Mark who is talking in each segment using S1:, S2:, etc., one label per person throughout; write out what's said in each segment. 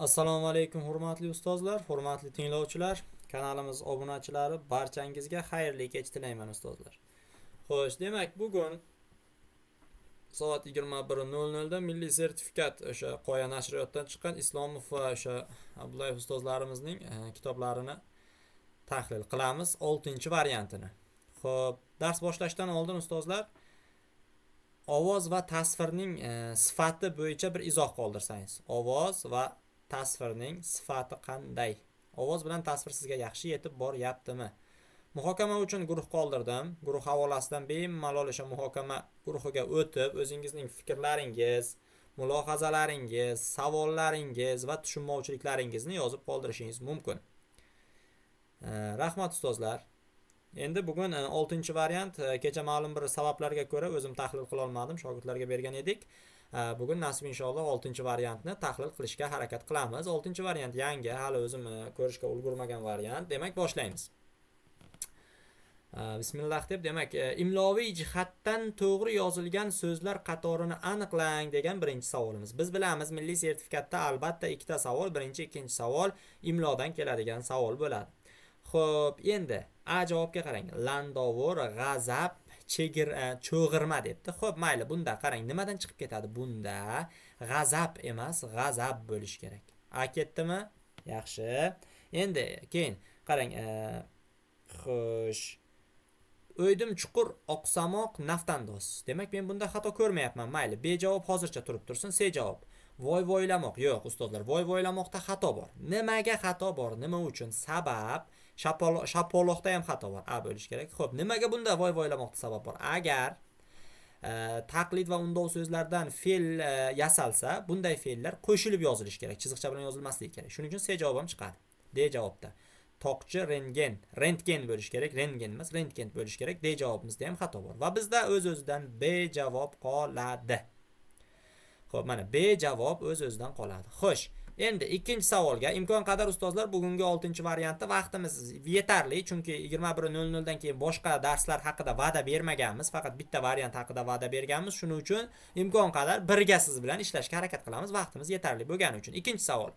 S1: Assalomu alaykum hurmatli ustozlar, hurmatli tinglovchilar, kanalimiz obunachilari, barchangizga xayrli kech tilayman ustozlar. Xo'sh, demak bugun soat 21:00 da milliy sertifikat o'sha Qoya nashriyotdan chiqqan Islomov va o'sha Abdullayev ustozlarimizning kitoblarini tahlil qilamiz, 6-variantini. Xo'p, dars boshlashdan oldin ustozlar ovoz va tasvirning sifati bo'yicha bir izoh qoldirsangiz. Ovoz va tasvirning sifati qanday? Ovoz bilan tasvir sizga yaxshi yetib boryaptimi? Muhokama uchun guruh qoldirdim. Guruh havolasidan bemalol o'sha muhokama guruhiga o'tib, o'zingizning fikrlaringiz, mulohazalaringiz, savollaringiz va tushunmovchiliklaringizni yozib qoldirishingiz mumkin. Rahmat ustozlar. Endi bugun 6-variant kecha ma'lum bir sabablarga ko'ra o'zim tahlil qila olmadim, shogirdlarga bergan edik. Bugun nasib inshaalloh 6-variantni tahlil qilishga harakat qilamiz. 6-variant yangi, hali o'zim ko'rishga ulgurmagan variant. Demak, boshlaymiz. Bismillah deb, demak, imloviy jihatdan to'g'ri yozilgan so'zlar qatorini aniqlang degan birinchi savolimiz. Biz bilamiz, milliy sertifikatda albatta ikkita savol, birinchi, ikkinchi savol imlodan keladigan savol bo'ladi. Xo'p, endi A javobga qarang. Landovor, g'azab, cho'g'irma debdi. Xo'p, mayli, bunda qarang, nimadan chiqib ketadi? Bunda g'azab emas, g'azab bo'lish kerak. A ketdimi? Yaxshi. Endi keyin qarang, xo'sh. O'ydim chuqur oqsamoq naftandoz. Demak, men bunda xato ko'rmayapman. Mayli, B javob hozircha turib tursin. C javob. Voy-voylamoq. Yo'q, ustozlar, voy-voylamoqda xato bor. Nimaga xato bor? Nima uchun? Sabab shapoloqda ham xato bor. A bo'lish kerak. Xo'p, nimaga bunda voy-voylamoqda sabab bor? Agar taqlid va undov so'zlardan fe'l yasalsa, bunday fe'llar qo'shilib yozilishi kerak, chiziqcha bilan yozilmasligi kerak. Shuning uchun C javob ham chiqadi. D javobda toqchi rentgen bo'lish kerak, rentgen emas, rentgen bo'lish kerak. D javobimizda ham xato bor va bizda o'z-o'zidan B javob qoladi. Xo'p, mana B javob o'z-o'zidan qoladi. Xo'sh, endi ikkinchi savolga imkon qadar ustozlar bugungi 6-variantda vaqtimiz yetarli, chunki 21:00 dan keyin boshqa darslar haqida va'da bermaganmiz, faqat bitta variant haqida va'da berganmiz. Shuning uchun imkon qadar birga siz bilan ishlashga harakat qilamiz, vaqtimiz yetarli bo'lgani uchun. Ikkinchi savol.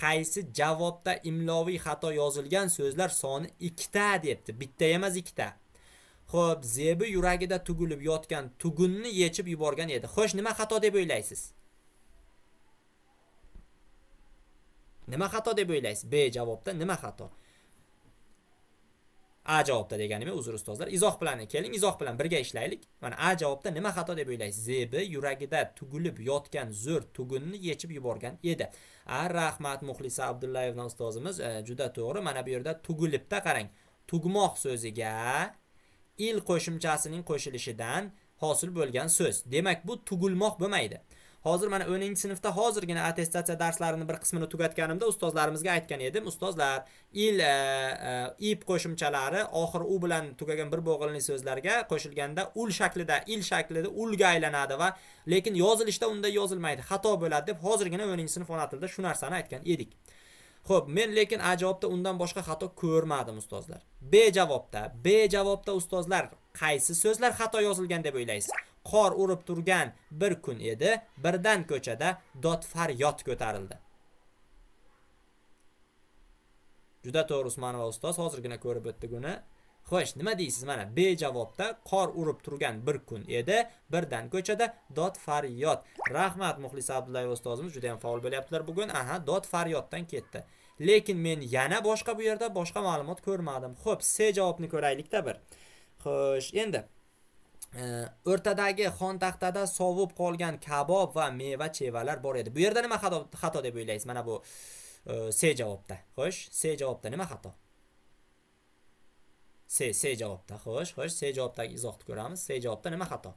S1: Qaysi javobda imloviy xato yozilgan so'zlar soni 2 ta debdi? Bitta emas, 2 ta. Xo'p, Zebi yuragida tugilib yotgan tugunni yechib yuborgan edi. Xo'sh, nima xato deb o'ylaysiz? Nima xato deb o'ylaysiz? B javobda nima xato? A javobda deganimga uzr ustozlar. Izoh bilan keling, izoh bilan birga ishlaylik. Mana A javobda nima xato deb o'ylaysiz? Zebi yuragida tugilib yotgan zo'r tugunni yechib yuborgan edi. Rahmat Muxlisa Abdullayevna ustozimiz, juda to'g'ri. Mana bu yerda tugilibda qarang. Tugmoq so'ziga il qo'shimchasining qo'shilishidan hosil bo'lgan so'z. Demak, bu tugilmoq bo'lmaydi. Hozir mana 10-sinfda hozirgina attestatsiya darslarini bir qismini tugatganimda ustozlarimizga aytgan edim. Ustozlar, ip qo'shimchalari oxir u bilan tugagan bir bo'g'inli so'zlarga qo'shilganda ul shaklida, il shaklida ulga aylanadi va lekin yozilishda unday yozilmaydi, xato bo'ladi deb hozirgina 10-sinf ona tilida shu narsani aytgan edik. Xo'p, men lekin A javobda undan boshqa xato ko'rmadim ustozlar. B javobda ustozlar qaysi so'zlar xato yozilgan deb o'ylaysiz? Qor urib turgan bir kun edi, birdan ko'chada dod faryod ko'tarildi. Juda to'g'ri Usmonova ustoz, hozirgina ko'rib o'tdik uni. Xo'sh, nima deysiz? Mana B javobda qor urib turgan bir kun edi, birdan ko'chada dod faryod. Rahmat Muxlisa Abdullayev ustozimiz, juda ham faol bo'lyaptilar bugun. Dod faryoddan ketdi. Lekin men yana boshqa bu yerda boshqa ma'lumot ko'rmadim. Xo'p, C javobni ko'raylik-da bir. Xo'sh, endi o'rtadagi xontaxtada sovib qolgan kabob va meva-chevalar bor edi. Bu yerda nima xato deb o'ylaysiz? Mana bu C javobda. Xo'sh, C javobda nima xato? C javobda. Xo'sh, C javobdagi izohni ko'ramiz. C javobda nima xato?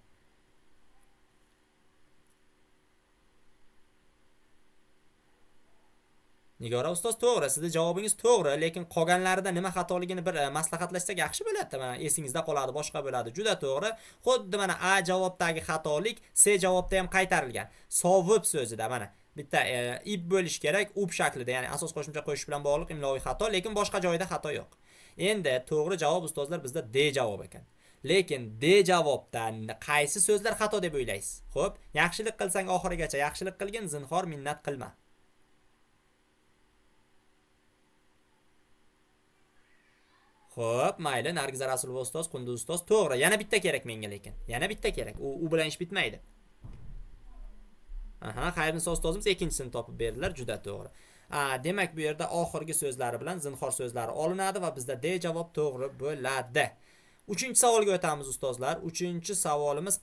S1: Nigora ustoz to'g'ri, sizning javobingiz to'g'ri, lekin qolganlarida nima xatoligini bir maslahatlashsak yaxshi bo'ladi. Mana esingizda qoladi, boshqa bo'ladi. Juda to'g'ri. Xuddi mana A javobdagi xatolik C javobda ham qaytarilgan. Sovib so'zida mana bitta ib bo'lish kerak, up shaklida, ya'ni asos qo'shimcha qo'shish bilan bog'liq imloviy xato, lekin boshqa joyda xato yo'q. Endi to'g'ri javob ustozlar bizda D javob ekan. Lekin D javobdan qaysi so'zlar xato deb o'ylaysiz? Xo'p, yaxshilik qilsang oxirigacha yaxshilik qilgin, zinhor minnat qilma. Xo'p, mayli, Nargiza Rasulova ustoz, Qunduz ustoz, to'g'ri. Yana bitta kerak menga lekin. Yana bitta kerak. U bilan ish bitmaydi. Aha, Xayriniso ustozimiz ikkinchisini topib berdilar, juda to'g'ri. Demak, bu yerda oxirgi so'zlari bilan zinhor so'zlari olinadi va bizda D javob to'g'ri bo'ladi. 3-savolga o'tamiz ustozlar. 3-savolimiz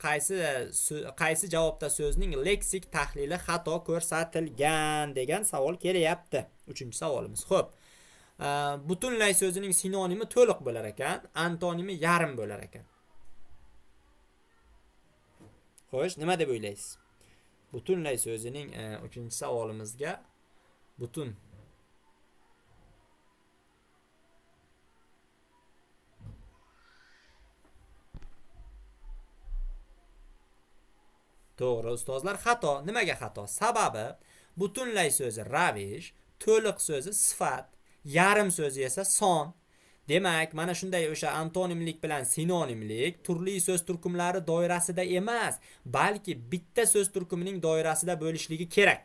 S1: qaysi javobda so'zning leksik tahlili xato ko'rsatilgan degan savol kelyapti. 3-savolimiz. Xo'p. Butunlay so'zining sinonimi to'liq bo'lar ekan, antonimi yarim bo'lar ekan. Xo'sh, nima deb o'ylaysiz? Butunlay so'zining 3-savolimizga butun to'g'ri ustozlar, xato. Nimaga xato? Sababi butunlay so'zi ravish, to'liq so'zi sifat, yarim so'zi esa son. Demak, mana shunday o'sha antonimlik bilan sinonimlik turli so'z turkumlari doirasida emas, balki bitta so'z turkumining doirasida bo'lishligi kerak.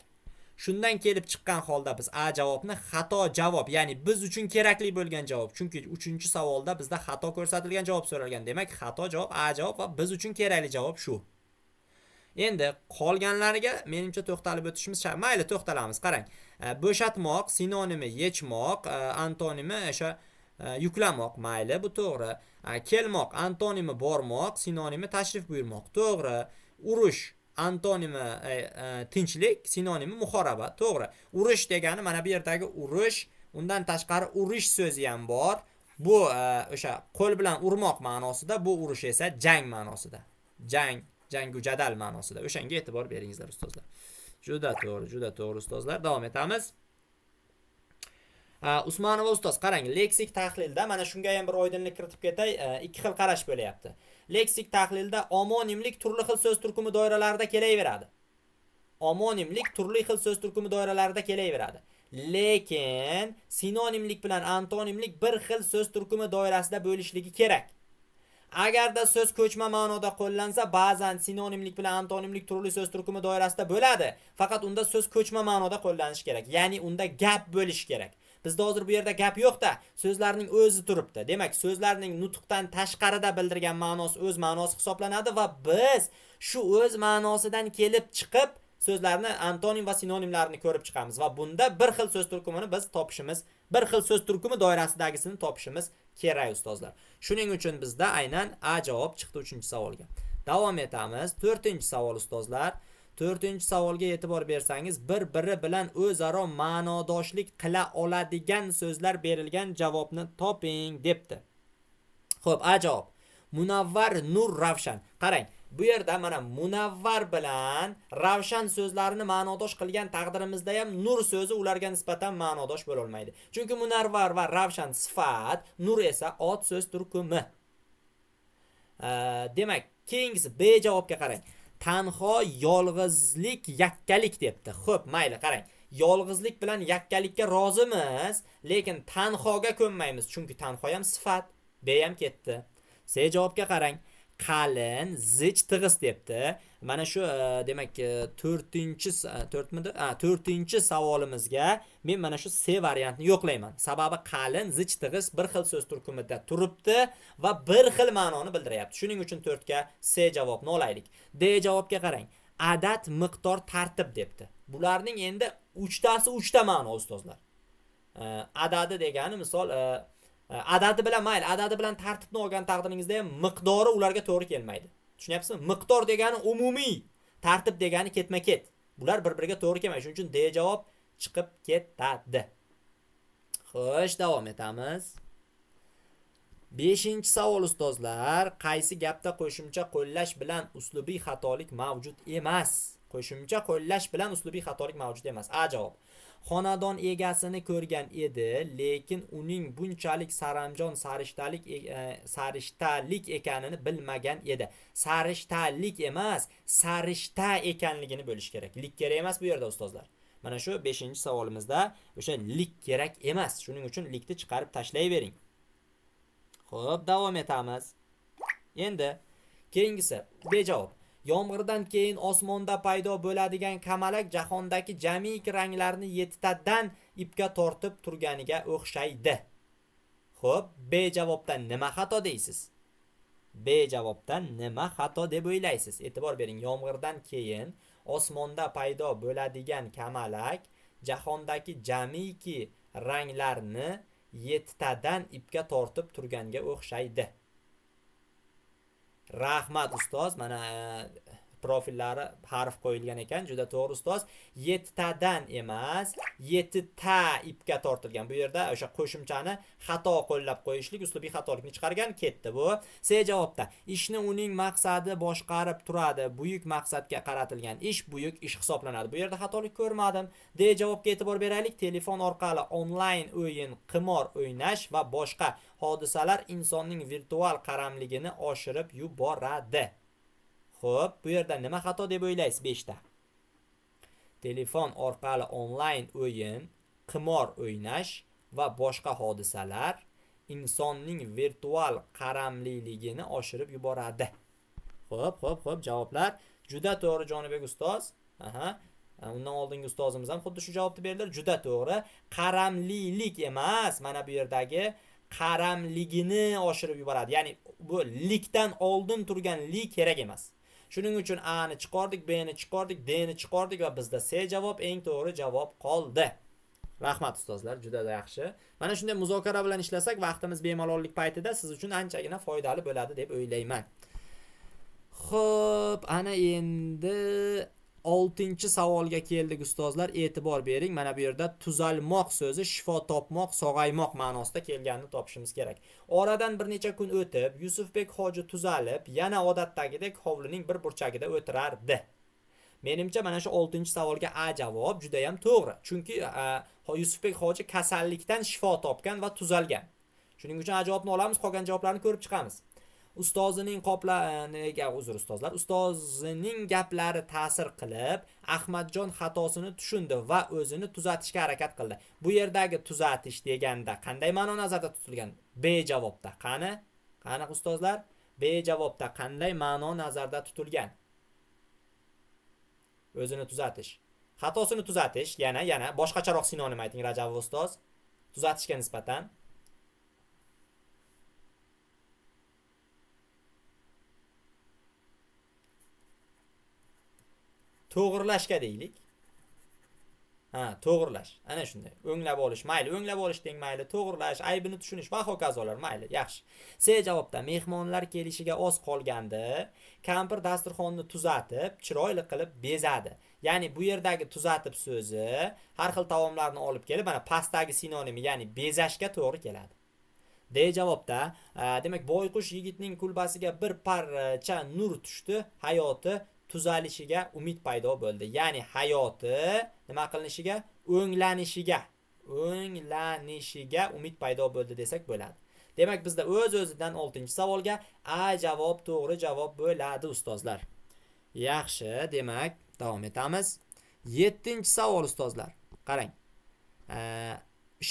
S1: Shundan kelib chiqqan holda biz A javobni xato javob, ya'ni biz uchun kerakli bo'lgan javob. Chunki 3-savolda bizda xato ko'rsatilgan javob so'ralgan. Demak, xato javob A javob va biz uchun kerakli javob shu. Endi qolganlariga menimcha to'xtalib o'tishimiz shart. Mayli, to'xtalamiz. Qarang. Bo'shatmoq sinonimi yechmoq, antonimi o'sha yuklamoq. Mayli, bu to'g'ri. Kelmoq antonimi bormoq, sinonimi tashrif buyurmoq. To'g'ri. Urush antonimi tinchlik, sinonimi muhoraba. To'g'ri. Urush degani mana bu yerdagi urush, undan tashqari urish so'zi ham bor. Bu o'sha qo'l bilan urmoq ma'nosida, bu urush esa jang ma'nosida. Jangu jadal ma'nosida. O'shanga e'tibor beringizlar ustozlar. Juda to'g'ri ustozlar. Davom etamiz. Usmonova ustoz, qarang, leksik tahlilda mana shunga ham bir oydinlik kiritib ketay, ikki xil qarash bo'layapti. Leksik tahlilda omonimlik turli xil so'z turkumi doiralarida kelaveradi. Omonimlik turli xil so'z turkumi doiralarida kelaveradi. Lekin sinonimlik bilan antonimlik bir xil so'z turkumi doirasida bo'lishligi kerak. Agarda so'z ko'chma ma'noda qo'llansa, ba'zan sinonimlik bilan antonimlik turli so'z turkumi doirasida bo'ladi. Faqat unda so'z ko'chma ma'noda qo'llanishi kerak. Ya'ni unda gap bo'lishi kerak. Bizda hozir bu yerda gap yo'q-da, so'zlarning o'zi turibdi. Demak, so'zlarning nutqdan tashqarida bildirgan ma'nosi o'z ma'nosi hisoblanadi va biz shu o'z ma'nosidan kelib chiqib so'zlarni antonim va sinonimlarini ko'rib chiqamiz va bunda bir xil so'z turkumini biz topishimiz, bir xil so'z turkumi doirasidagisini topishimiz kerak ustozlar. Shuning uchun bizda aynan A javob chiqdi 3-savolga. Davom etamiz. 4-savol ustozlar. 4-savolga e'tibor bersangiz, bir-biri bilan o'zaro ma'nodoshlik qila oladigan so'zlar berilgan javobni toping debdi. Xo'p, A javob. Munavvar, nur, ravshan. Qarang, bu yerda mana munavvar bilan ravshan so'zlarini ma'nodosh qilgan taqdirimizda ham nur so'zi ularga nisbatan ma'nodosh bo'la olmaydi. Chunki munavvar va ravshan sifat, nur esa ot so'z turkumi. Demak, keyingisi B javobga qarang. Tanho, yolg'izlik, yakkalik debdi. Xo'p, mayli, qarang. Yolg'izlik bilan yakkalikka rozimiz, lekin tanhoga ko'nmaymiz, chunki tanho ham sifat. B ham ketdi. C javobga qarang. Qalin, zich, tig'iz debdi. Mana shu demak 4-savolimizga men mana shu C variantini yo'qlayman. Sababi qalin, zich, tig'iz bir xil so'z turkumida turibdi va bir xil ma'noni bildiryapti. Shuning uchun 4ga C javobni olaylik. D javobga qarang. Adad, miqdor, tartib debdi. Bularning endi 3tasi 3ta ma'no ustozlar. Adadi degani misol adadi bilan mayli, adadi bilan tartibni olgan taqdiringizda ham miqdori ularga to'g'ri kelmaydi. Tushunyapsizmi? Miqdor degani umumiy, tartib degani ketma-ket. Bular bir-biriga to'g'ri kelmaydi. Shuning uchun D javob chiqib ketadi. Xo'sh, davom etamiz. 5-savol ustozlar. Qaysi gapda qo'shimcha qo'llash bilan uslubiy xatolik mavjud emas? Qo'shimcha qo'llash bilan uslubiy xatolik mavjud emas. A javob. Xonadon egasini ko'rgan edi, lekin uning bunchalik saramjon sarishtalik ekanini bilmagan edi. Sarishtalik emas, sarishta ekanligini bo'lish kerak. Lik kerak emas bu yerda ustozlar. Mana shu 5-savolimizda o'sha lik kerak emas. Shuning uchun likni chiqarib tashlayvering. Xo'p, davom etamiz. Endi keyingisi B javob. Yomg'irdan keyin osmonda paydo bo'ladigan kamalak jahondagi jamiki ranglarni 7tadan ipga tortib turganiga o'xshaydi. Xo'p, B javobdan nima xato deysiz? B javobdan nima xato deb o'ylaysiz? E'tibor bering, yomg'irdan keyin osmonda paydo bo'ladigan kamalak jahondagi jamiki ranglarni 7 tadan ipga tortib turganga o'xshaydi. Rahmat ustoz, mana profillari harf qo'yilgan ekan, juda to'g'ri ustoz. 7 tadan emas, 7 ta ipga tortilgan. Bu yerda o'sha qo'shimchani xato qo'llab qo'yishlik uslubiy xatolikni chiqargan, ketdi bu. C javobda ishni uning maqsadi boshqarib turadi. Buyuk maqsadga qaratilgan ish buyuk ish hisoblanadi. Bu yerda xatolik ko'rmadim. D javobga e'tibor beraylik. Telefon orqali onlayn o'yin, qimor o'ynash va boshqa hodisalar insonning virtual qaramligini oshirib yuboradi. Xo'p, bu yerda nima xato deb o'ylaysiz? 5 ta. Telefon orqali onlayn o'yin, qimor o'ynash va boshqa hodisalar insonning virtual qaramliligini oshirib yuboradi. Xo'p, javoblar juda to'g'ri Jonibek ustoz. Undan oldingi ustozimiz ham xuddi shu javobni berdilar. Juda to'g'ri. Qaramlilik emas, mana bu yerdagi qaramligini oshirib yuboradi. Ya'ni bu likdan oldin turgan li kerak emas. Shuning uchun A ni chiqardik, B ni chiqardik, D ni chiqardik va bizda C javob eng to'g'ri javob qoldi. Rahmat ustozlar, juda yaxshi. Mana shunday muzokara bilan ishlasak, vaqtimiz bemalollik paytida siz uchun anchagina foydali bo'ladi deb o'ylayman. Xo'p, ana endi 6-savolga keldik ustozlar. E'tibor bering. Mana bu yerda tuzalmoq so'zi shifo topmoq, sog'aymoq ma'nosida kelganini topishimiz kerak. Oradan bir necha kun o'tib, Yusufbek hoji tuzalib, yana odatdagidek hovlining bir burchagida o'tirardi. Menimcha mana shu 6-savolga A javob juda ham to'g'ri. Chunki Yusufbek hoji kasallikdan shifo topgan va tuzalgan. Shuning uchun A javobni olamiz, qolgan javoblarni ko'rib chiqamiz. Ustozining ustozining gaplari ta'sir qilib, Ahmadjon xatosini tushundi va o'zini tuzatishga harakat qildi. Bu yerdagi tuzatish deganda qanday ma'no nazarda tutilgan? B javobda. Qani ustozlar? B javobda qanday ma'no nazarda tutilgan? O'zini tuzatish. Xatosini tuzatish, yana boshqacharoq sinonim ayting Rajab ustoz. Tuzatishga nisbatan to'g'rilashga deylik. To'g'rilash. Ana shunday. O'nglab olish, mayli, o'nglab olish deng, mayli, to'g'rilash, aybini tushunish va hokazolar, mayli, yaxshi. C javobda mehmonlar kelishiga oz qolganda, kampir dasturxonni tuzatib, chiroyli qilib bezadi. Ya'ni bu yerdagi tuzatib so'zi har xil taomlarni olib kelib, mana pastdagi sinonimi, ya'ni bezashga to'g'ri keladi. D javobda, demak, boyqush yigitning kulbasiga bir parcha nur tushdi, hayoti tuzalishiga umid paydo bo'ldi. Ya'ni hayoti nima qilinishiga? O'nglanishiga umid paydo bo'ldi desak bo'ladi. Demak, bizda o'z-o'zidan 6-savolga A javob to'g'ri javob bo'ladi ustozlar. Yaxshi, demak, davom etamiz. 7-savol ustozlar. Qarang.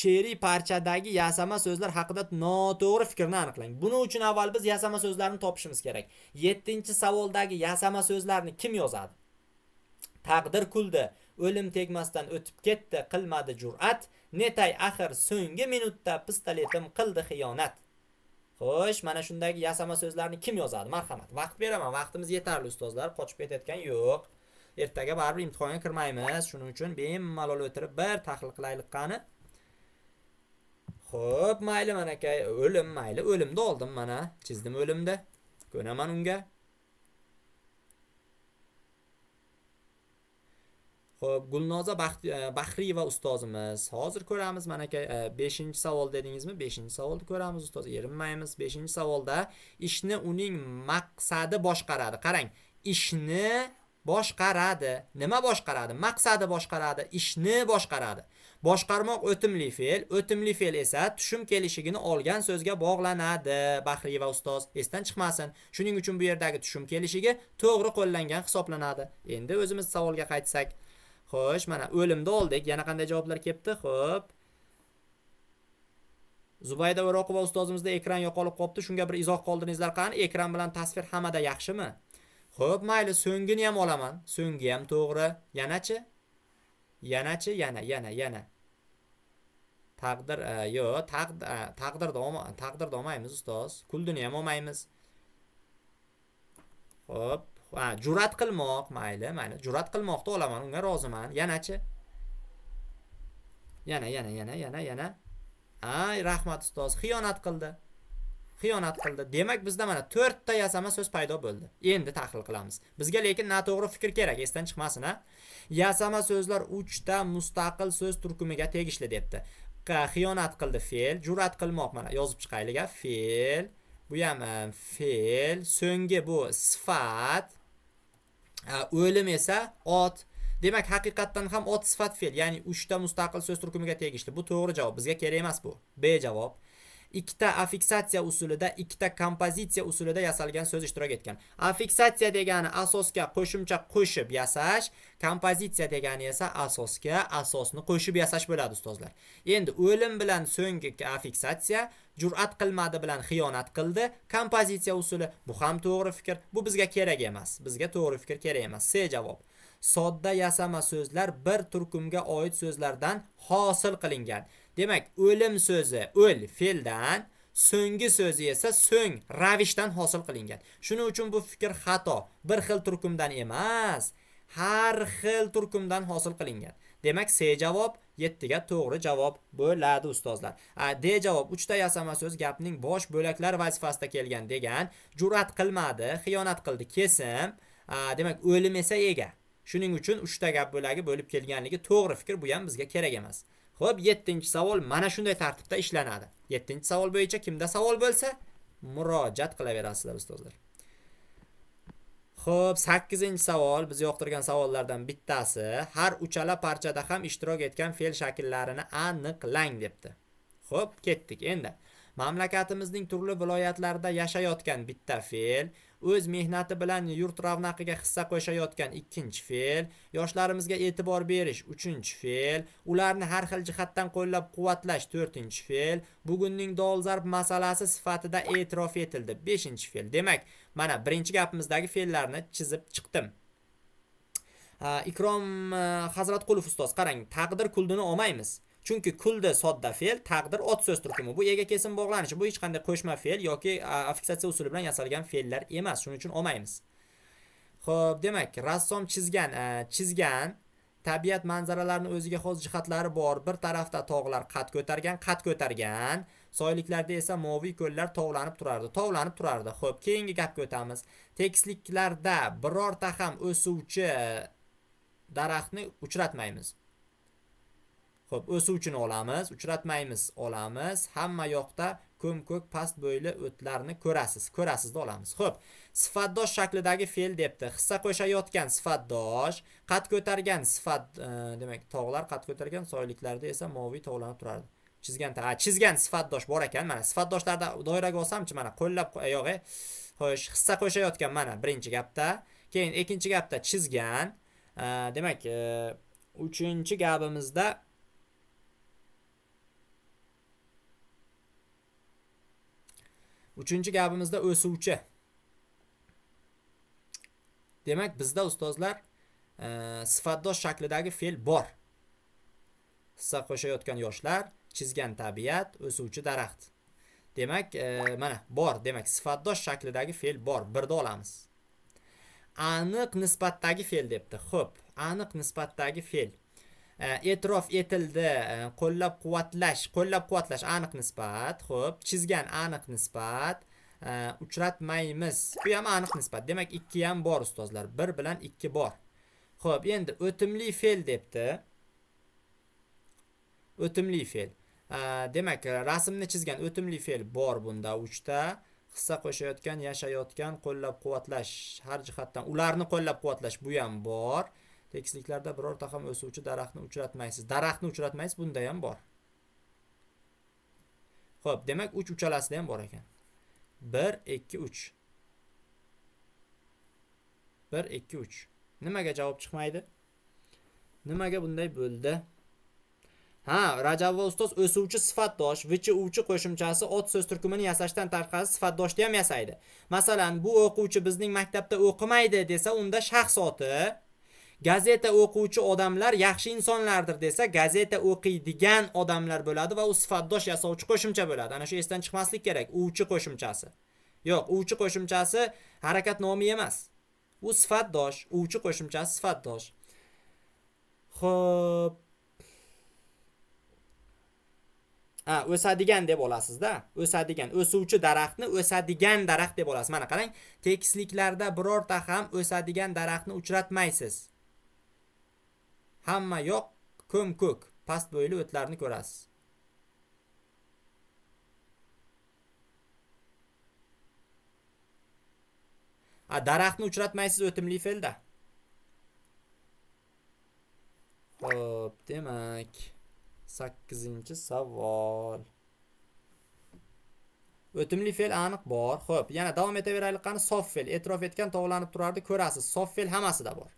S1: She'riy parchadagi yasama so'zlar haqida noto'g'ri fikrni aniqlang. Buning uchun avval biz yasama so'zlarni topishimiz kerak. 7-savoldagi yasama so'zlarni kim yozadi? Taqdir kuldi, o'lim tegmasdan o'tib ketdi, qilmadi jur'at, netay axir so'nggi minutda pistoletim qildi xiyonat. Xo'sh, mana shundagi yasama so'zlarni kim yozadi? Marhamat. Vaqt beraman. Vaqtimiz yetarli ustozlar. Qochib ketayotgan yo'q. Ertaga baribir imtihonga kirmaymiz. Shuning uchun bemalol o'tirib bir tahlil qilaylik qani. Xo'p, mayli mana aka, o'lim mayli, o'limni oldim mana, chizdim o'limda. Ko'naman unga. Xo'p, Gulnoza Baxriyeva ustozimiz. Hozir ko'ramiz mana aka, 5-savol dedingizmi? 5-savolni ko'ramiz ustoz, erinmaymiz. 5-savolda ishni uning maqsadi boshqaradi. Qarang, ishni boshqaradi. Nima boshqaradi? Maqsadi boshqaradi, ishni boshqaradi. Boshqarmoq o'timli fe'l, o'timli fe'l esa tushum kelishigini olgan so'zga bog'lanadi. Baxriyeva ustoz, esdan chiqmasin. Shuning uchun bu yerdagi tushum kelishigi to'g'ri qo'llangan hisoblanadi. Endi o'zimiz savolga qaytsak. Xo'sh, mana o'limni oldik. Yana qanday javoblar kelibdi? Xo'p. Zubayda O'roqova ustozimizda ekran yo'qolib qopti. Shunga bir izoh qoldiringizlar qani? Ekran bilan tasvir hammada yaxshimi? Xo'p, mayli, so'ngini ham olaman. So'ngi ham to'g'ri. Yanachi? Yana. Taqdir yo'q, taqdirda olmaymiz ustoz. Kuldini ham olmaymiz. Xo'p, jur'at qilmoq, mayli. Jur'at qilmoqni olaman, unga roziman. Yanachi? Yana. Ay, rahmat ustoz. Xiyonat qildi. Demak, bizda mana 4 ta yasama so'z paydo bo'ldi. Endi tahlil qilamiz. Bizga lekin noto'g'ri fikr kerak, esdan chiqmasin, ha. Yasama so'zlar 3 ta mustaqil so'z turkumiga tegishli debdi. Xiyonat qildi fe'l, jur'at qilmoq mana yozib chiqaylik, ha. Fe'l, bu ham fe'l, so'nggi bu sifat, o'lim esa ot. Demak, haqiqatdan ham ot sifat fe'l, ya'ni 3 ta mustaqil so'z turkumiga tegishli. Bu to'g'ri javob. Bizga kerak emas bu. B javob. Ikkita affiksatsiya usulida, ikkita kompozitsiya usulida yasalgan so'z ishtirok etgan. Affiksatsiya degani asosga qo'shimcha qo'shib yasash, kompozitsiya degani esa asosga asosni qo'shib yasash bo'ladi ustozlar. Endi o'lim bilan so'nggi affiksatsiya, jur'at qilmadi bilan xiyonat qildi, kompozitsiya usuli. Bu ham to'g'ri fikr. Bu bizga kerak emas. Bizga to'g'ri fikr kerak emas. C javob. Sodda yasama so'zlar bir turkumga oid so'zlardan hosil qilingan. Demak, o'lim so'zi o'l fe'ldan, so'nggi so'zi esa so'ng ravishdan hosil qilingan. Shuning uchun bu fikr xato. Bir xil turkumdan emas, har xil turkumdan hosil qilingan. Demak, C javob 7 ga to'g'ri javob bo'ladi ustozlar. D javob 3 ta yasama so'z gapning bosh bo'laklari vazifasida kelgan degan. Jur'at qilmadi, xiyonat qildi, kesim. Demak, o'lim esa ega. Shuning uchun 3 ta gap bo'lagi bo'lib kelganligi to'g'ri fikr, bu ham bizga kerak emas. Xo'p, 7-savol mana shunday tartibda ishlanadi. 7-savol bo'yicha kimda savol bo'lsa, murojaat qilaverasizlar ustozlar. Xo'p, 8-savol biz yoqtirgan savollardan bittasi. Har uchala parchada ham ishtirok etgan fe'l shakllarini aniqlang debdi. Xo'p, ketdik endi. Mamlakatimizning turli viloyatlarida yashayotgan bitta fe'l, o'z mehnati bilan yurt ravnaqiga hissa qo'shayotgan ikkinchi fe'l, yoshlarimizga e'tibor berish uchinchi fe'l, ularni har xil jihatdan qo'llab-quvvatlash to'rtinchi fe'l, bugunning dolzarb masalasi sifatida e'tirof etildi beshinchi fe'l. Demak, mana birinchi gapimizdagi fe'llarni chizib chiqdim. Ikrom Hazratqulov ustoz, qarang, taqdir kuldini olmaymiz. Chunki kuldi sodda fe'l, taqdir ot so'z turkumi. Bu ega kesim bog'lanishi, bu hech qanday qo'shma fe'l yoki affiksatsiya usuli bilan yasalgan fe'llar emas. Shuning uchun olmaymiz. Xo'p, demak, rassom chizgan tabiat manzaralarini o'ziga xos jihatlari bor. Bir tarafda tog'lar qad ko'targan, soyliklarda esa moviy ko'llar tovlanib turardi. Xo'p, keyingi gapga o'tamiz. Tekisliklarda birorta ham o'suvchi daraxtni uchratmaymiz. Xo'p, o'suvchini olamiz, uchratmaymiz olamiz. Hamma yoqda ko'm-ko'k past bo'yli o'tlarni ko'rasizda olamiz. Xo'p, sifatdosh shaklidagi fe'l debdi. Hissa qo'shayotgan sifatdosh, qad ko'targan sifat, demak, tog'lar qad ko'targan, soyliklarda esa moviy tovlanib turardi. Chizgan sifatdosh bor ekan. Mana sifatdoshlarda doiraga olsamchi, mana qo'llab oyog'i. Xo'sh, hissa qo'shayotgan mana birinchi gapda, keyin ikkinchi gapda chizgan. Demak, uchinchi gapimizda o'suvchi. Demak, bizda ustozlar sifatdosh shaklidagi fe'l bor. Hissa qo'shayotgan yoshlar, chizgan tabiat, o'suvchi daraxt. Demak, mana bor. Demak, sifatdosh shaklidagi fe'l bor. Birda olamiz. Aniq nisbatdagi fe'l debdi. Xo'p, aniq nisbatdagi fe'l. E'tirof etildi, qo'llab-quvvatlash aniq nisbat. Xo'p, chizgan aniq nisbat, uchratmaymiz. Bu ham aniq nisbat. Demak, 2 ham bor ustozlar. 1 bilan 2 bor. Xo'p, endi o'timli fe'l debdi. O'timli fe'l. Demak, rasmni chizgan o'timli fe'l bor bunda 3 ta. Hissa qo'shayotgan, yashayotgan, qo'llab-quvvatlash har jihatdan ularni qo'llab-quvvatlash bu ham bor. Tekisliklarda birorta ham o'suvchi daraxtni uchratmaysiz. Bunda ham bor. Xo'p, demak 3 uchalasida ham bor ekan. 1 2 3. 1 2 3. Nimaga javob chiqmaydi? Nimaga bunday bo'ldi? Rajab va ustoz o'suvchi sifatdosh, vichi qo'shimchasi ot so'z turkumini yasashdan tashqari sifatdoshni ham yasaydi. Masalan, bu o'quvchi bizning maktabda o'qimaydi desa, unda shaxs oti Gazeta o'quvchi odamlar yaxshi insonlardir desa, gazeta o'qiydigan odamlar bo'ladi va u sifatdosh yasovchi qo'shimcha bo'ladi. Ana shu esdan chiqmaslik kerak. Uvchi qo'shimchasi. Yo'q, uvchi qo'shimchasi harakat nomi emas. U sifatdosh, uvchi qo'shimchasi sifatdosh. Xo'p. O'sadigan deb olasizda. O'sadigan, o'suvchi daraxtni o'sadigan daraxt deb olasiz. Mana qarang, tekisliklarda birorta ham o'sadigan daraxtni uchratmaysiz. Hamma yoq ko'm-ko'k, past bo'yli o'tlarni ko'rasiz. Daraxtni uchratmaysiz o'timli fe'lda. Xo'p, demak 8-savol. O'timli fe'l aniq bor. Xo'p, yana davom etaveraylik. Qani sof fe'l, e'tirof etgan tovlanib turardi, ko'rasiz. Sof fe'l hammasida bor.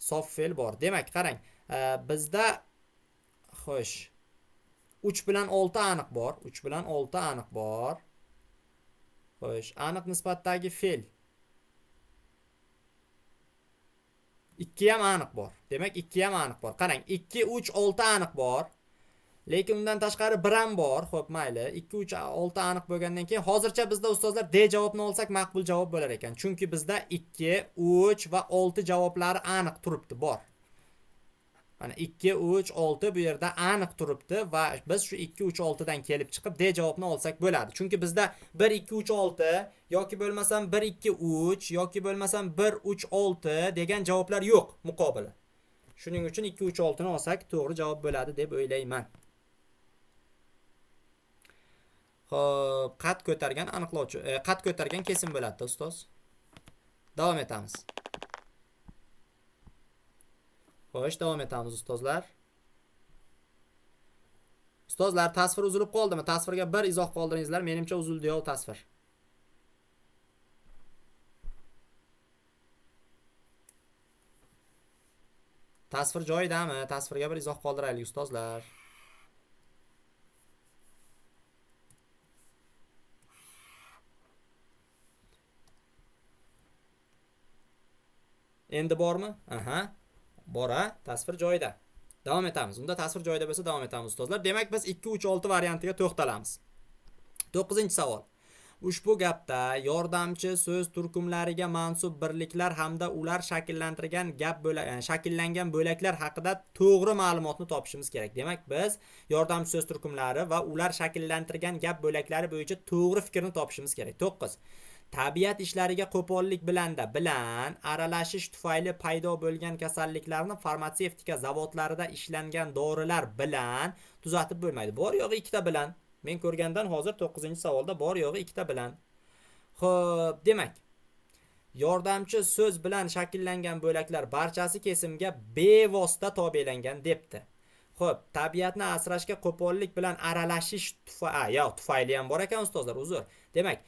S1: Sof fe'l bor. Demak, qarang, bizda xo'sh 3 bilan 6 aniq bor. 3 bilan 6 aniq bor. Xo'sh, aniq nisbatdagi fe'l 2 ham aniq bor. Demak, 2 ham aniq bor. Qarang, 2, 3, 6 aniq bor. Lekin undan tashqari 1 ham bor. Xo'p, mayli. 2, 3, 6 aniq bo'lgandan keyin hozircha bizda ustozlar D javobni olsak maqbul javob bo'lar ekan. Chunki bizda 2, 3 va 6 javoblari aniq turibdi, bor. Mana 2, 3, 6 bu yerda aniq turibdi va biz shu 2, 3, 6 dan kelib chiqib D javobni olsak bo'ladi. Chunki bizda 1, 2, 3, 6 yoki bo'lmasam 1, 2, 3 yoki bo'lmasam 1, 3, 6 degan javoblar yo'q muqobili. Shuning uchun 2, 3, 6 ni olsak to'g'ri javob bo'ladi deb o'ylayman. Xo'p, qad ko'targan aniqlovchi, qad ko'targan kesim bo'ladi, ustoz. Davom etamiz. Xo'sh, davom etamiz ustozlar. Ustozlar, tasvir uzilib qoldimi? Tasvirga bir izoh qoldiringizlar. Menimcha uzildi-yu tasvir. Tasvir joyidami? Tasvirga bir izoh qoldiraylik ustozlar. Endi bormi? Aha. Bora, tasvir joyida. Davom etamiz. Unda tasvir joyida bo'lsa davom etamiz ustozlar. Demak, biz 2, 3, 6 variantiga to'xtalamiz. 9-savol. Ushbu gapda yordamchi so'z turkumlariga mansub birliklar hamda ular shakllangan bo'laklar haqida to'g'ri ma'lumotni topishimiz kerak. Demak, biz yordamchi so'z turkumlari va ular shakllantirgan gap bo'laklari bo'yicha to'g'ri fikrni topishimiz kerak. 9. Tabiat ishlariga qo'pollik bilan aralashish tufayli paydo bo'lgan kasalliklarni farmatsevtika zavodlarida ishlangan dorilar bilan tuzatib bo'lmaydi. Bor yo'g'i ikkita bilan. Men ko'rgandan hozir 9-savolda bor yo'g'i ikkita bilan. Xo'p, demak, yordamchi so'z bilan shakllangan bo'laklar barchasi kesimga bevosita tobelangan debdi. Xo'p, tabiatni asrashga qo'pollik bilan aralashish tufayli ham bor ekan ustozlar, uzr. Demak,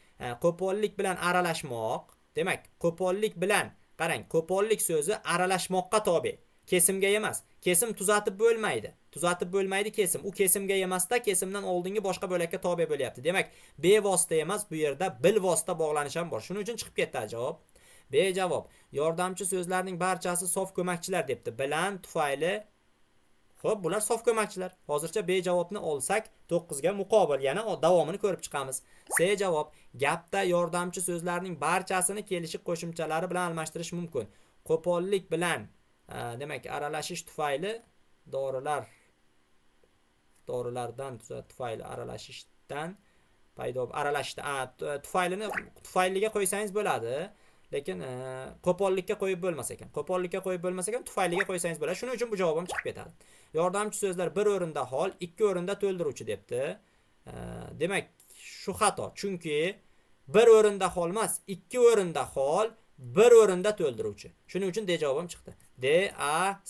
S1: qo'pollik bilan aralashmoq. Demak, qo'pollik bilan, qarang, qo'pollik so'zi aralashmoqqa tobe, kesimga emas. Kesim tuzatib bo'lmaydi. Tuzatib bo'lmaydi kesim. U kesimga emasda, kesimdan oldingi boshqa bo'lakka tobe bo'lyapti. Demak, bevosita emas, bu yerda bilvosita bog'lanish ham bor. Shuning uchun chiqib ketdi javob. B javob. Yordamchi so'zlarning barchasi sof ko'makchilar debdi. Bilan, tufayli. Xo'p, bular sof ko'makchilar. Hozircha B javobni olsak 9 ga muqobil, yana davomini ko'rib chiqamiz. C javob. Gapda yordamchi so'zlarning barchasini kelishib qo'shimchalari bilan almashtirish mumkin. Qo'pollik bilan, demak, aralashish tufayli dorilardan tufayli aralashishdan paydo tufayliga qo'ysangiz bo'ladi. Lekin qo'pollikka qo'yib bo'lmas ekan. Tufayliga qo'ysangiz bo'ladi. Shuning uchun bu javob ham chiqib ketadi. Yordamchi so'zlar bir o'rinda hol, ikki o'rinda to'ldiruvchi debdi. Demak, shu xato. Chunki bir o'rinda hol emas, ikki o'rinda hol, bir o'rinda to'ldiruvchi. Shuning uchun D javobim chiqdi. D, A,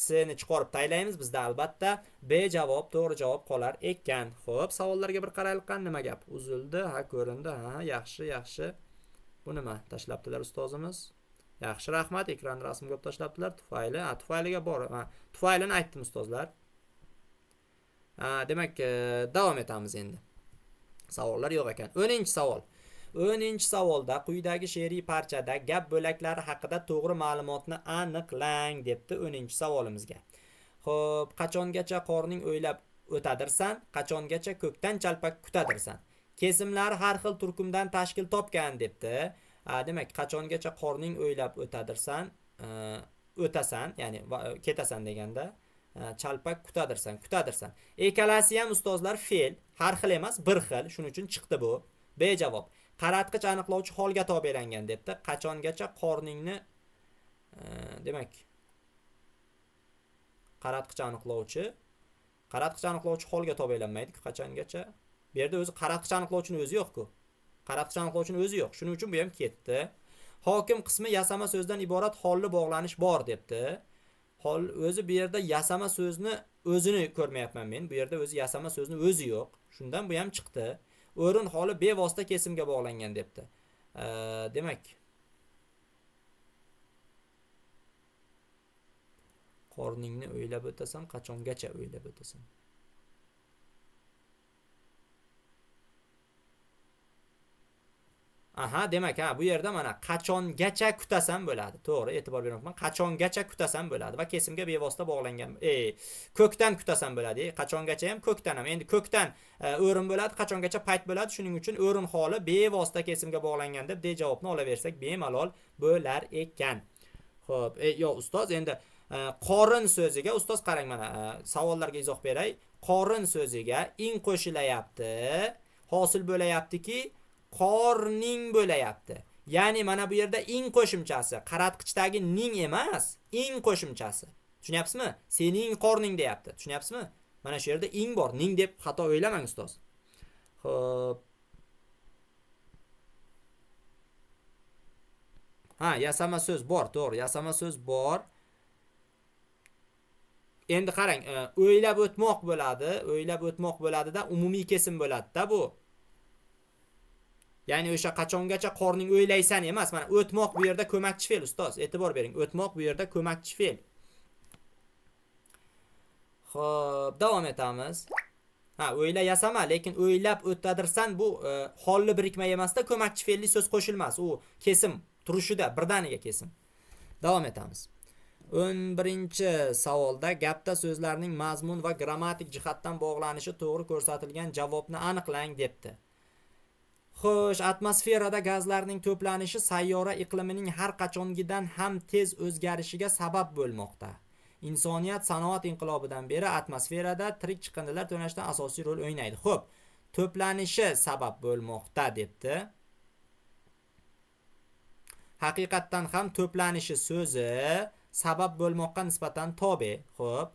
S1: C ni chiqarib taylaymiz bizda albatta. B javob to'g'ri javob qolar ekan. Xo'p, savollarga bir qaraylik. Nima gap? Uzildi, ha, ko'rindi, ha, yaxshi. Bu nima? Tashlabdilar ustozimiz. Yaxshi, rahmat. Ekran rasmga olib tashlabdilar. Tufayliga bor. Tufaylini aytdim ustozlar. Demak, davom etamiz endi. Savollar yo'q ekan. 10-savol. 10-savolda quyidagi she'riy parchada gap bo'laklari haqida to'g'ri ma'lumotni aniqlang debdi 10-savolimizga. Xo'p, qachongacha qorning o'ylab o'tadirsan, qachongacha ko'kdan chalpak kutadirsan. Kesimlari har xil turkumdan tashkil topgan debdi. Demak, qachongacha qorning o'ylab o'tadirsan, o'tasan, ya'ni ketasan deganda chalpak kutadirsan. Ikkalasi ham ustozlar fe'l, har xil emas, bir xil. Shuning uchun chiqdi bu. B javob. Qaratqich aniqlovchi holga tobelangan debdi. Qachongacha qorningni demak qaratqich aniqlovchi holga tobelanmaydi-ku qachongacha. Bu yerda o'zi qaratqich aniqlovchining o'zi yo'q-ku. Qaratqich aniqlovchining o'zi yo'q. Shuning uchun bu ham ketdi. Hokim qismi yasama so'zdan iborat holli bog'lanish bor debdi. Hol o'zi bu yerda yasama so'zni o'zini ko'rmayapman men. Bu yerda o'zi yasama so'zni o'zi yo'q. Shundan bu ham chiqdi. O'rin holi bevosita kesimga bog'langan debdi. Demak qorningni o'ylab o'tasan, qachongacha o'ylab o'tasan. Demak, bu yerda mana qachongacha kutasan bo'ladi. To'g'ri, e'tibor beryapman. Qachongacha kutasan bo'ladi va kesimga bevosita bog'langan. Ko'kdan kutasan bo'ladi. Qachongacha ham ko'kdan ham. Endi ko'kdan o'rin bo'ladi, qachongacha payt bo'ladi. Shuning uchun o'rin holi bevosita kesimga bog'langan deb D javobni olaversak bemalol bo'lar ekan. Xo'p, yo ustoz, endi qorin so'ziga ustoz qarang, mana savollarga izoh beray. Qorin so'ziga in qo'shilayapti. Hosil bo'layaptiki qorning bo'layapti. Ya'ni mana bu yerda in qo'shimchasi, qaratqichdagi ning emas, in qo'shimchasi. Tushunyapsizmi? Sening qorning deyapti. Tushunyapsizmi? Mana shu yerda in bor, ning deb xato o'ylamang ustoz. Xo'p. Yasama so'z bor, to'g'ri, yasama so'z bor. Endi qarang, o'ylab o'tmoq bo'ladi, o'ylab o'tmoq bo'ladida umumiy kesim bo'ladi-da bu. Ya'ni o'sha qachongacha qorning o'ylaysan emas, mana o'tmoq bu yerda ko'makchi fe'l ustoz, e'tibor bering. O'tmoq bu yerda ko'makchi fe'l. Xo'p, davom etamiz. O'yla yasama, lekin o'ylab o'tadirsan bu holli birikma emasda, ko'makchi fe'lli so'z qo'shilmas. U kesim turishida birdaniga kesim. Davom etamiz. 11-savolda gapda so'zlarning mazmun va grammatik jihatdan bog'lanishi to'g'ri ko'rsatilgan javobni aniqlang debdi. Xo'sh, atmosferada gazlarning to'planishi sayyora iqlimining har qachongidan ham tez o'zgarishiga sabab bo'lmoqda. Insoniyat sanoat inqilobidan beri atmosferada tirik chiqindilar to'plashda asosiy rol o'ynaydi. Xo'p, to'planishi sabab bo'lmoqda debdi. Haqiqatdan ham to'planishi so'zi sabab bo'lmoqqa nisbatan tobe. Xo'p,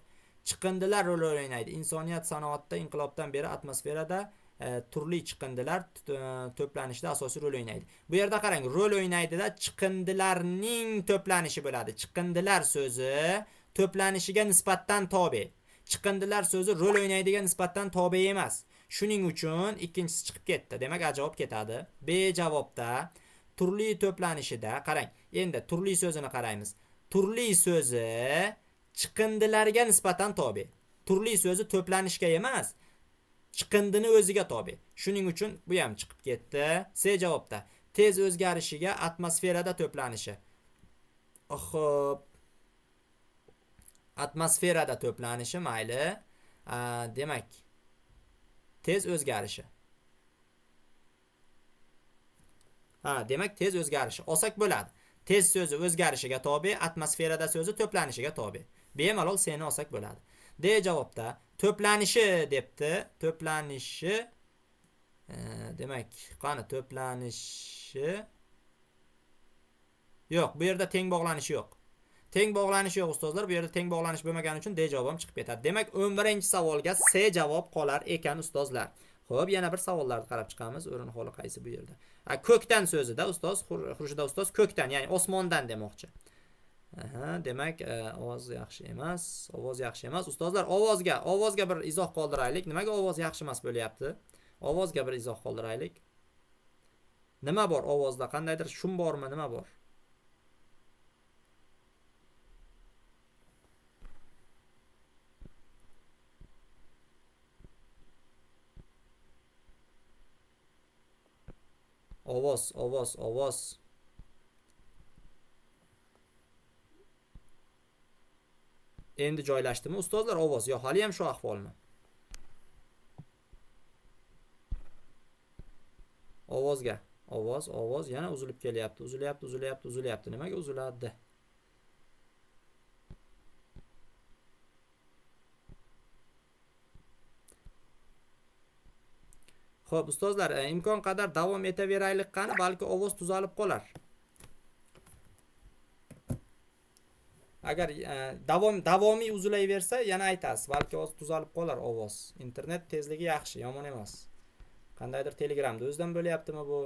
S1: chiqindilar rol o'ynaydi. Insoniyat sanoatda inqilobdan beri atmosferada turli chiqindilar to'planishida asosiy rol o'ynaydi. Bu yerda qarang, rol o'ynaydida chiqindilarning to'planishi bo'ladi. Chiqindilar so'zi to'planishiga nisbatan tobe. Chiqindilar so'zi rol o'ynaydigan nisbatan tobe emas. Shuning uchun ikkinchisi chiqib ketdi. Demak, A javob ketadi. B javobda turli to'planishida, qarang, endi turli so'zini qaraymiz. Turli so'zi chiqindilarga nisbatan tobe. Turli so'zi to'planishga emas, chiqindini o'ziga tobe. Shuning uchun bu ham chiqib ketdi. C javobda tez o'zgarishiga atmosferada to'planishi. Xo'p. Atmosferada to'planishi mayli. Demak, tez o'zgarishi. Demak, tez o'zgarishi olsak bo'ladi. Tez so'zi o'zgarishiga tobe, atmosferada so'zi to'planishiga tobe. Bemalol C'ni olsak bo'ladi. D javobda to'planishi debdi. To'planishi demak, qani to'planishi yo'q. Bu yerda teng bog'lanishi yo'q. Teng bog'lanish yo'q ustozlar. Bu yerda teng bog'lanish bo'lmagani uchun D javobim chiqib ketadi. Demak, 11-savolga C javob qolar ekan ustozlar. Xo'p, yana bir savollarni qarab chiqamiz. O'rin holi qaysi bu yerda? Ko'kdan so'zida ustoz, Xurshida ustoz ko'kdan, ya'ni osmondan demoqchi. Demak, ovoz yaxshi emas. Ovoz yaxshi emas. Ustozlar, ovozga bir izoh qoldiraylik. Nimaga ovoz yaxshi emas bo'lyapti? Ovozga bir izoh qoldiraylik. Nima bor ovozda? Qandaydir shum bormi, nima bor? Ovoz. Endi joylashdimi ustozlar ovoz? Yo, hali ham shu ahvolmi? Ovozga. Ovoz yana uzilib kelyapti. Uzilyapti. Nimaga uziladi? Xo'p, ustozlar, imkon qadar davom etaveraylik qani, balki ovoz tuzalib qolar. Agar davomiy uzilaversa, yana aytasiz, balki ovoz tuzalib qolar ovoz. Internet tezligi yaxshi, yomon emas. Qandaydir Telegramda o'zidan bo'lyaptimi bu?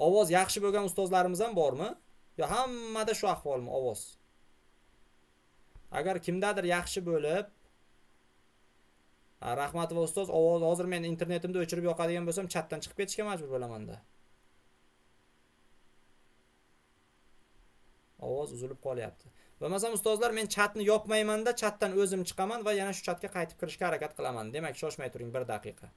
S1: Ovoz yaxshi bo'lgan ustozlarimiz ham bormi? Yo, hammada shu ahvolmi ovoz? Agar kimdadir yaxshi bo'lib, rahmat va ustoz, ovoz hozir men internetimni o'chirib yoqadigan bo'lsam, chatdan chiqib ketishga majbur bo'laman-da. Ovoz uzilib qolyapti. Bo'lmasam ustozlar, men chatni yopmayman-da, chatdan o'zim chiqaman va yana shu chatga qaytib kirishga harakat qilaman. Demak, shoshmay turing 1 daqiqa.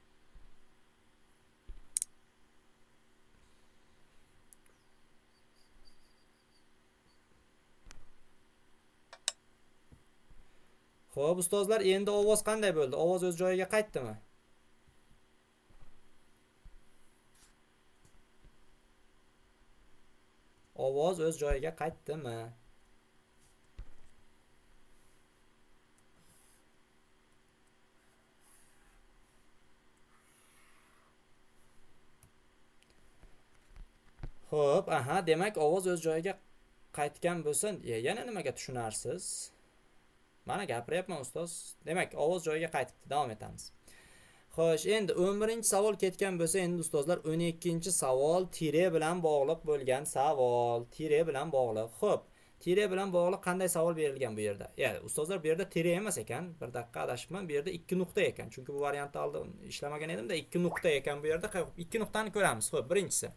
S1: Xo'p, ustozlar, endi ovoz qanday bo'ldi? Ovoz o'z joyiga qaytdimi? Ovoz o'z joyiga qaytdimi? Xo'p, demak ovoz o'z joyiga qaytgan bo'lsa, yana nimaga tushunarsiz? Mana gapiryapman ustoz. Demak, ovoz joyiga qaytibdi. Davom etamiz. Xo'sh, endi 11-savol ketgan bo'lsa, endi ustozlar 12-savol tire bilan bog'liq bo'lgan savol. Tire bilan bog'liq. Xo'p, tire bilan bog'liq qanday savol berilgan bu yerda? Ya'ni ustozlar, bu yerda tire emas ekan. Bir daqiqa adashibman. Bu yerda 2 nuqta ekan. Chunki bu variantni oldin ishlamagan edimda, 2 nuqta ekan bu yerda. 2 nuqtani ko'ramiz. Xo'p, birinchisi.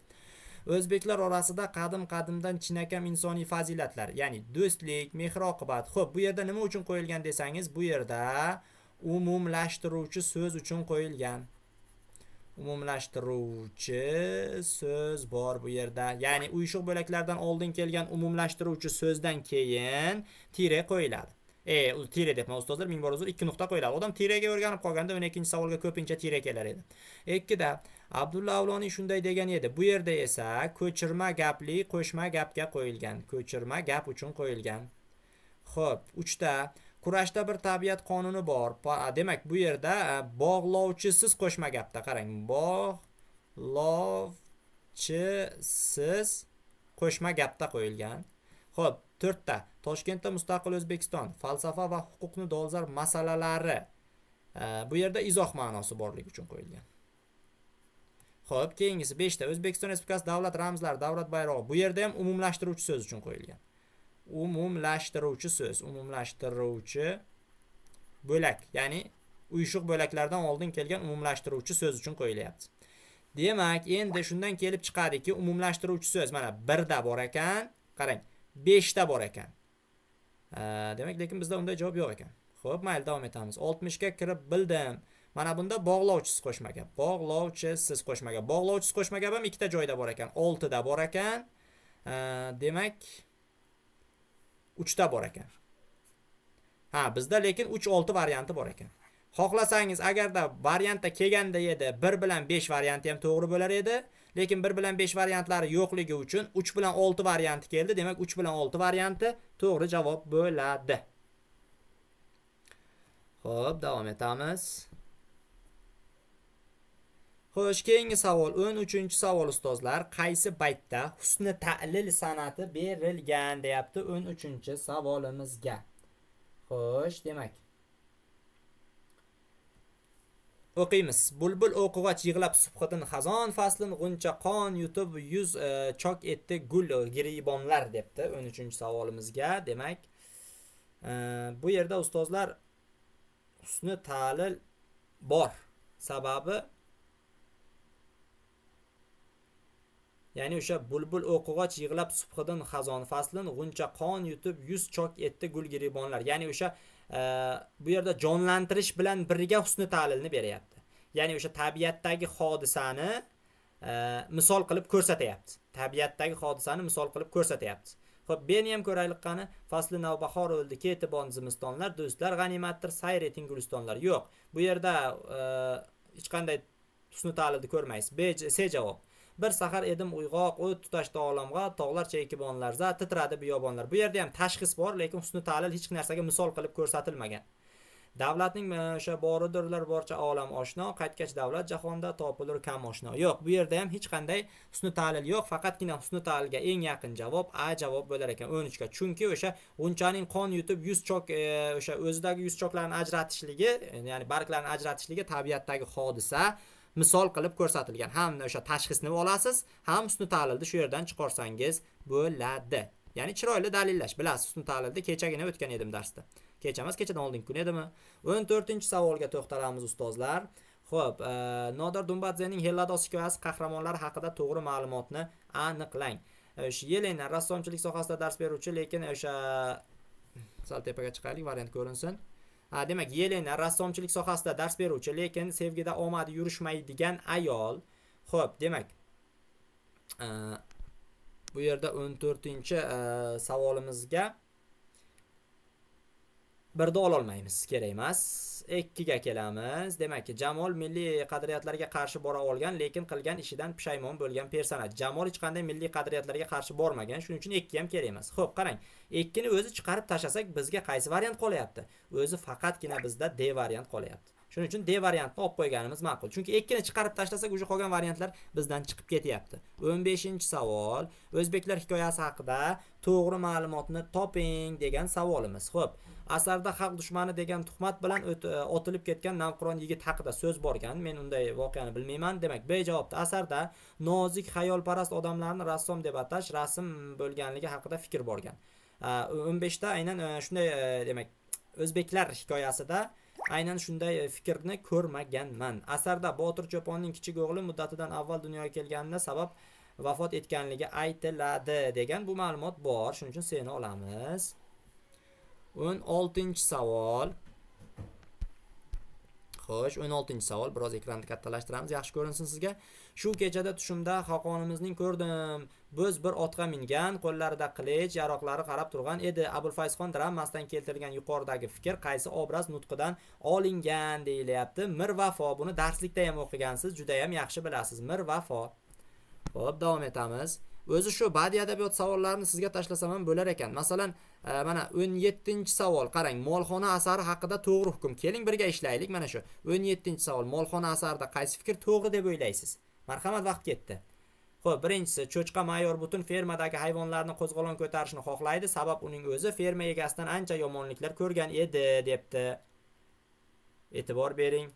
S1: O'zbeklar orasida qadim-qadimdan chinakam insoniy fazilatlar, ya'ni do'stlik, mehr-oqibat. Xo'p, bu yerda nima uchun qo'yilgan desangiz, bu yerda umumlashtiruvchi so'z uchun qo'yilgan. Umumlashtiruvchi so'z bor bu yerda. Ya'ni uyishuq bo'laklardan oldin kelgan umumlashtiruvchi so'zdan keyin tire qo'yiladi. Tire debman ustozlar, ming bor uzr, 2 nuqta qo'yiladi. Odam tirega o'rganib qolganda 12-savolga ko'pincha tire kelar edi. 2da Abdulla Avloniy shunday degan edi. Bu yerda esa ko'chirma gapli qo'shma gapga qo'yilgan. Ko'chirma gap uchun qo'yilgan. Xo'p, 3da kurashda bir tabiat qonuni bor. Demak, bu yerda bog'lovchisiz qo'shma gapda qarang. Bog'lovchisiz qo'shma gapda qo'yilgan. Xo'p, 4ta Toshkentda mustaqil O'zbekiston falsafa va huquqni dolzarb masalalari. Bu yerda izoh ma'nosi borligi uchun qo'yilgan. Xo'p, keyingisi 5ta O'zbekiston Respublikasi davlat ramzlari, davlat bayrog'i. Bu yerda ham umumlashtiruvchi so'z uchun qo'yilgan. Umumlashtiruvchi so'z, umumlashtiruvchi bo'lak, ya'ni uyishuq bo'laklardan oldin kelgan umumlashtiruvchi so'z uchun qo'yilyapti. Demak, endi shundan kelib chiqadiki, umumlashtiruvchi so'z mana 1da bor ekan, qarang, 5da bor ekan. Demak, lekin bizda unday javob yo'q ekan. Xo'p, mayli, davom etamiz. 60 ga kirib bildim. Mana bunda bog'lovchisiz qo'shma gap. Bog'lovchisiz qo'shma gap. Bog'lovchisiz qo'shma gap ham 2ta joyda bor ekan. 6da bor ekan. Demak 3da bor ekan. Bizda lekin 3-6 varianti bor ekan. Xohlasangiz, agarda variantda kelganda edi 1 bilan 5 varianti ham to'g'ri bo'lar edi, lekin 1 bilan 5 variantlari yo'qligi uchun 3 bilan 6 varianti keldi. Demak, 3 bilan 6 varianti to'g'ri javob bo'ladi. Xo'p, davom etamiz. Xo'sh, keyingi savol, 13-savol ustozlar, qaysi baytda husni ta'lil san'ati berilgan deyapti 13-savolimizga. Xo'sh, demak o'qiymiz. Bulbul o'qig'ach yig'lab subhidin xazon faslin g'uncha qon yutib yuz chok etdi gul giribonlar debdi 13-savolimizga. Demak, bu yerda ustozlar husni ta'lil bor. Sababi, ya'ni o'sha bulbul o'qig'ach yig'lab subhidin xazon faslin g'uncha qon yutib yuz chok etdi gul giribonlar. Ya'ni o'sha bu yerda jonlantirish bilan birga husni ta'lilni beryapti. ya'ni o'sha tabiatdagi hodisani misol qilib ko'rsatyapti. Tabiatdagi hodisani misol qilib ko'rsatyapti. Xo'p, beni ham ko'raylik qani. Fasli navbahor o'ldi, ketibon zimistonlar, do'stlar g'animatdir, sayr eting gulistonlar. Yo'q, bu yerda hech qanday husni ta'lilni ko'rmaysiz. C javob. Bir sahar edim uyg'oq, o't tutashdi olamga, tog'lar chekibonlar, za titradi biyobonlar. Bu yerda ham tashxis bor, lekin husni ta'lil hech narsaga misol qilib ko'rsatilmagan. Davlatning o'sha boridirlar borcha olam oshno, qaytgach davlat jahonda topilir kam oshno. Yo'q, bu yerda ham hech qanday husni ta'lil yo'q, faqatgina husni ta'lilga eng yaqin javob A javob bo'lar ekan 13 ga. Chunki o'sha g'unchaning qon yutib yuz chok o'sha o'zidagi yuz choklarni ajratishligi, ya'ni barglarni ajratishligi tabiatdagi hodisa misol qilib ko'rsatilgan. Ham o'sha tashxisni olasiz, ham husni ta'lilni shu yerdan chiqarsangiz bo'ladi. Ya'ni chiroyli dalillash. Bilasiz, husni ta'lilni kechagina o'tgan edim darsda. Kecha emas, kechadan oldingi kun edimi? 14-savolga to'xtalamiz ustozlar. Xo'p, Nodir Dumbadzening Hellados hikoyasi qahramonlari haqida to'g'ri ma'lumotni aniqlang. O'sha Yelena rassomchilik sohasida dars beruvchi, lekin o'sha sal tepaga chiqaylik, variant ko'rinsin. Demak, Yelena rassomchilik sohasida dars beruvchi, lekin sevgida omadi yurishmaydigan ayol. Xo'p, demak, bu yerda 14-savolimizga birda ololmaymiz, kerak emas. 2 ga kelamiz. Demak, Jamol milliy qadriyatlarga qarshi bora olgan, lekin qilgan ishidan pushaymon bo'lgan personaj. Jamol hech qanday milliy qadriyatlarga qarshi bormagan, shuning uchun 2 ham kerak emas. Xo'p, qarang. 2 ni o'zi chiqarib tashlasak, bizga qaysi variant qolyapti? O'zi faqatgina bizda D variant qolyapti. Shuning uchun D variantni olib qo'yganimiz ma'qul. Chunki 2 ni chiqarib tashlasak, o'sha qolgan variantlar bizdan chiqib ketyapti. 15-savol. O'zbeklar hikoyasi haqida to'g'ri ma'lumotni toping degan savolimiz. Xo'p, asarda xalq dushmani degan tuhmat bilan otilib ketgan navqiron yigit haqida so'z borgan. Men unday voqeani bilmayman. Demak, B javobda asarda nozik xayolparast odamlarni rassom deb atash rasm bo'lganligi haqida fikr borgan. 15 da aynan shunday demak, o'zbeklar hikoyasida aynan shunday fikrni ko'rmaganman. Asarda Botir Cho'ponning kichik o'g'li muddatidan avval dunyoga kelganida sabab vafot etganligi aytiladi degan bu ma'lumot bor. Shuning uchun seni olamiz. 16-savol. Xo'sh, 16-savol. Biroz ekranni kattalashtiramiz, yaxshi ko'rinsin sizga. Shu kechada tushimda xoqonimizning ko'rdim. Bo'z bir otga mingan, qo'llarida qilich, yaroqlari qarab turgan edi. Abulfayzxon dramasidan keltirilgan yuqoridagi fikr qaysi obraz nutqidan olingan deyilyapti? Mir Vafo. Buni darslikda ham o'qigansiz, juda ham yaxshi bilasiz. Mir Vafo. Xo'p, davom etamiz. O'zi shu badiiy adabiyot savollarini sizga tashlasam ham bo'lar ekan. Masalan, mana 17-savol. Qarang, Molxona asari haqida to'g'ri hukm. Keling birga ishlaylik. Mana shu 17-savol. Molxona asarida qaysi fikr to'g'ri deb o'ylaysiz? Marhamat, vaqt ketdi. Xo'p, birinchisi, cho'chqa mayor butun fermadagi hayvonlarni qo'zg'olon ko'tarishni xohlaydi, sabab uning o'zi ferma egasidan ancha yomonliklar ko'rgan edi, debdi. E'tibor bering.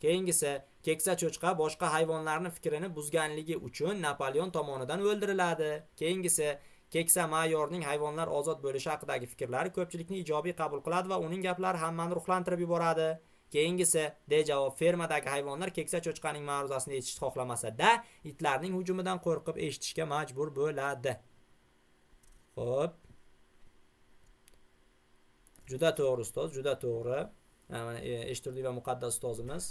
S1: Keyingisi, keksa cho'chqa boshqa hayvonlarning fikrini buzganligi uchun Napoleon tomonidan o'ldiriladi. Keyingisi, keksa mayorning hayvonlar ozod bo'lishi haqidagi fikrlari ko'pchilikni ijobiy qabul qiladi va uning gaplari hammani ruhlantirib yuboradi. Keyingisi, D javob, fermadagi hayvonlar keksa cho'chqaning ma'ruzasini eshitishni xohlamasa-da, itlarning hujumidan qo'rqib eshitishga majbur bo'ladi. Xo'p. Juda to'g'ri ustoz, juda to'g'ri. Mana Eshturdiy va Muqaddas ustozimiz.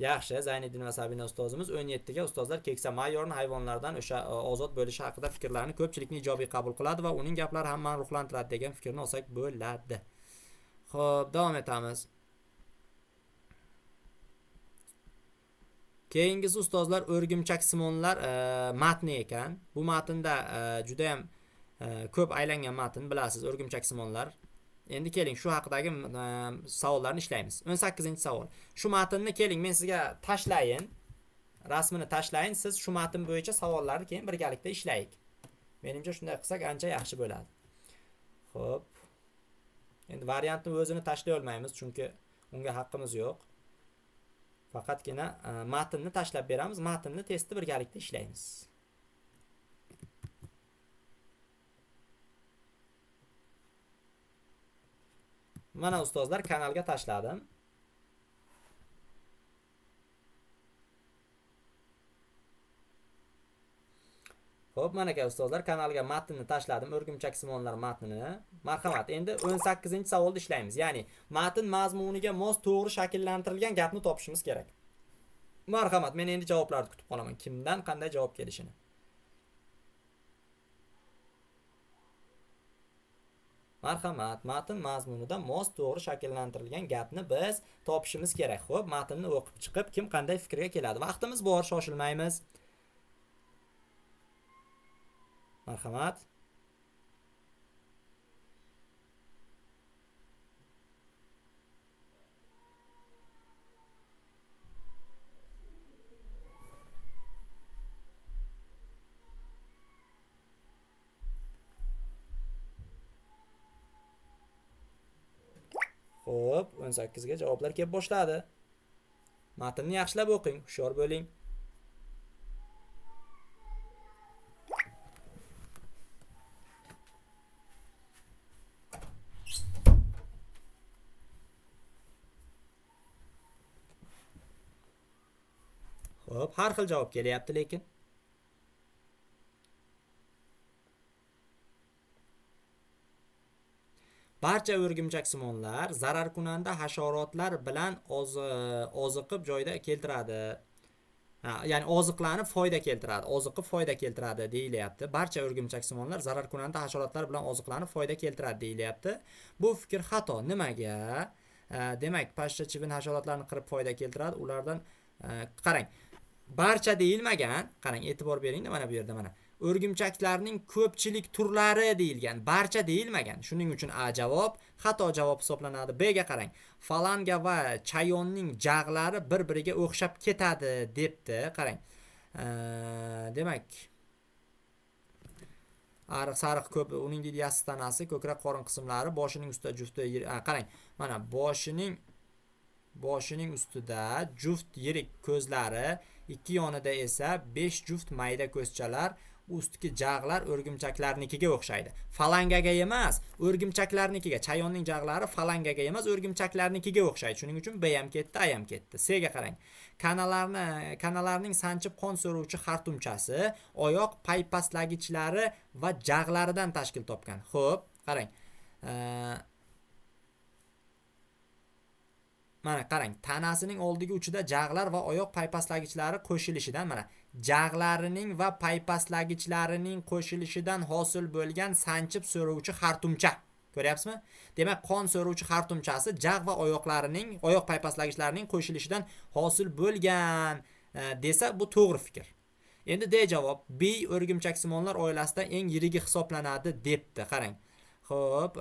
S1: Yaxshi, Zayniddin va Sabina ustozimiz 17 ga ustozlar keksa mayorning hayvonlardan o'sha ozod bo'lishi haqida fikrlarni ko'pchilikni ijobiy qabul qiladi va uning gaplari hammani ruhlantiradi degan fikrni olsak bo'ladi. Xo'p, davom etamiz. Keyingisi ustozlar o'rgimchak simonlar matni ekan. Bu matnda juda ham ko'p aylangan matn, bilasiz, o'rgimchak simonlar. Endi keling shu haqidagi savollarni ishlaymiz. 18-savol. Shu matnni keling men sizga tashlayin. Rasmini tashlayin, siz shu matn bo'yicha savollarni keyin birgalikda ishlaylik. Menimcha shunday qilsak ancha yaxshi bo'ladi. Xo'p. Endi variantni o'zini tashlay olmaymiz, chunki unga haqqimiz yo'q. Faqatgina matnni tashlab beramiz. Matnni testni birgalikda ishlaymiz. Mana ustozlar kanalga tashladim. Xo'p, mana aka ustozlar, kanalga matnni tashladim, o'rgimchak simonlar matnini. Marhamat, endi 18-savolda ishlaymiz. Ya'ni matn mazmuniga mos to'g'ri shakllantirilgan gapni topishimiz kerak. Marhamat, men endi javoblarni kutib qolaman. Kimdan qanday javob kelishini. Marhamat, matn mazmunida mos to'g'ri shakllantirilgan gapni biz topishimiz kerak. Xo'p, matnni o'qib chiqib, kim qanday fikrga keladi? Vaqtimiz bor, shoshilmaymiz. Marhamat. Xo'p, 18 ga javoblar kelib boshladi. Matnni yaxshilab o'qing, hushyor bo'ling. Xo'p, har xil javob kelyapti lekin. Barcha o'rgimchak-simonlar zararkunanda hasharotlar bilan oziqib joyda keltiradi. Ya'ni oziqlanib foyda keltiradi. Oziqib foyda keltiradi deyilyapti. Barcha o'rgimchak-simonlar zararkunanda hasharotlar bilan oziqlanib foyda keltiradi deyilyapti. Bu fikr xato. Nimaga? Demak, pashsha chivin hasharotlarni qirib foyda keltiradi. Ulardan qarang. Barcha deyilmagan. Qarang, e'tibor bering mana bu yerda mana. O'rgimchaklarning ko'pchilik turlari deyilgan. Barcha deyilmagan. Shuning uchun A javob xato javob hisoblanadi. B ga qarang. Falanga va chayonning jag'lari bir-biriga o'xshab ketadi debdi. Qarang. Demak, ariq sariq ko'p, uning yassi tanasi, ko'krak qorin qismlari, boshining ustida jufti qarang. Mana boshining ustida juft yirik ko'zlari, ikki yonida esa 5 juft mayda ko'zchalar, ustki jag'lar o'rgimchaklarnikiga o'xshaydi. Falangaga emas, o'rgimchaklarnikiga. Chayonning jag'lari falangaga emas, o'rgimchaklarnikiga o'xshaydi. Shuning uchun B ham ketdi, A ham ketdi. C ga qarang. Kanalarning sanchib qon so'ruvchi xartumchasi oyoq paypastlagichlari va jag'laridan tashkil topgan. Xo'p, qarang. Mana qarang, tanasining oldigi uchida jag'lar va oyoq paypastlagichlari qo'shilishidan, mana jag'larining va paypastlagichlarining qo'shilishidan hosil bo'lgan sanchib so'ruvchi xartumcha. Ko'ryapsizmi? Demak, qon so'ruvchi xartumchasi jag' va oyoq paypastlagichlarining qo'shilishidan hosil bo'lgan desa, bu to'g'ri fikr. Endi D javob B o'rgimchak-simonlar oilasidan eng yirigi hisoblanadi debdi. Qarang. Xo'p,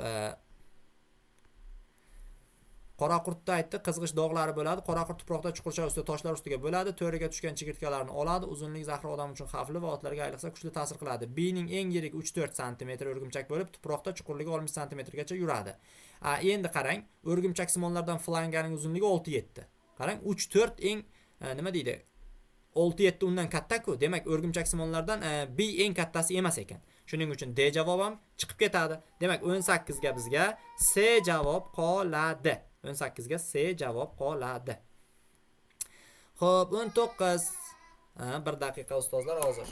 S1: qoraqurtda aytdi, qizg'ish dog'lari bo'ladi. Qoraqurt tuproqda chuqurcha ustida toshlar ustiga bo'ladi. To'riga tushgan chigirtkalarni oladi. Uzunlik zahri odam uchun xavfli va otlarga ayniqsa kuchli ta'sir qiladi. B ning eng yirik 3-4 cm o'rgimchak bo'lib, tuproqda chuqurligi 60 cm gacha yuradi. Endi qarang, o'rgimchak simonlardan flanganing uzunligi 6-7. Qarang, 3-4 eng nima deydi? 6-7 undan katta-ku. Demak, o'rgimchak simonlardan B eng kattasi emas ekan. Shuning uchun D javob ham chiqib ketadi. Demak, 18 ga bizga C javob qoladi. 18 ga C javob qoladi. Xo'p, 19. 1 daqiqa ustozlar hozir.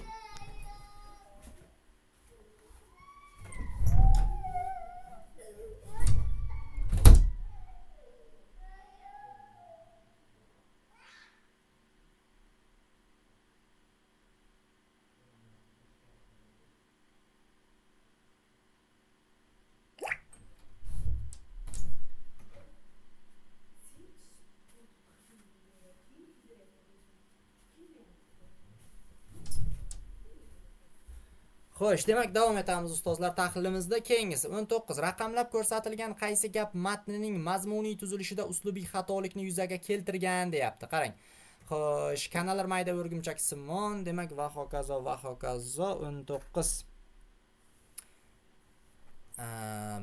S1: Xo'sh, demak davom etamiz ustozlar tahlilimizda. Keyingisi 19. Raqamlab ko'rsatilgan qaysi gap matnining mazmuniy tuzilishida uslubiy xatolikni yuzaga keltirgan deyapti. Qarang. Xo'sh, kanalar mayda o'rgimchak simon, demak va hokazo 19.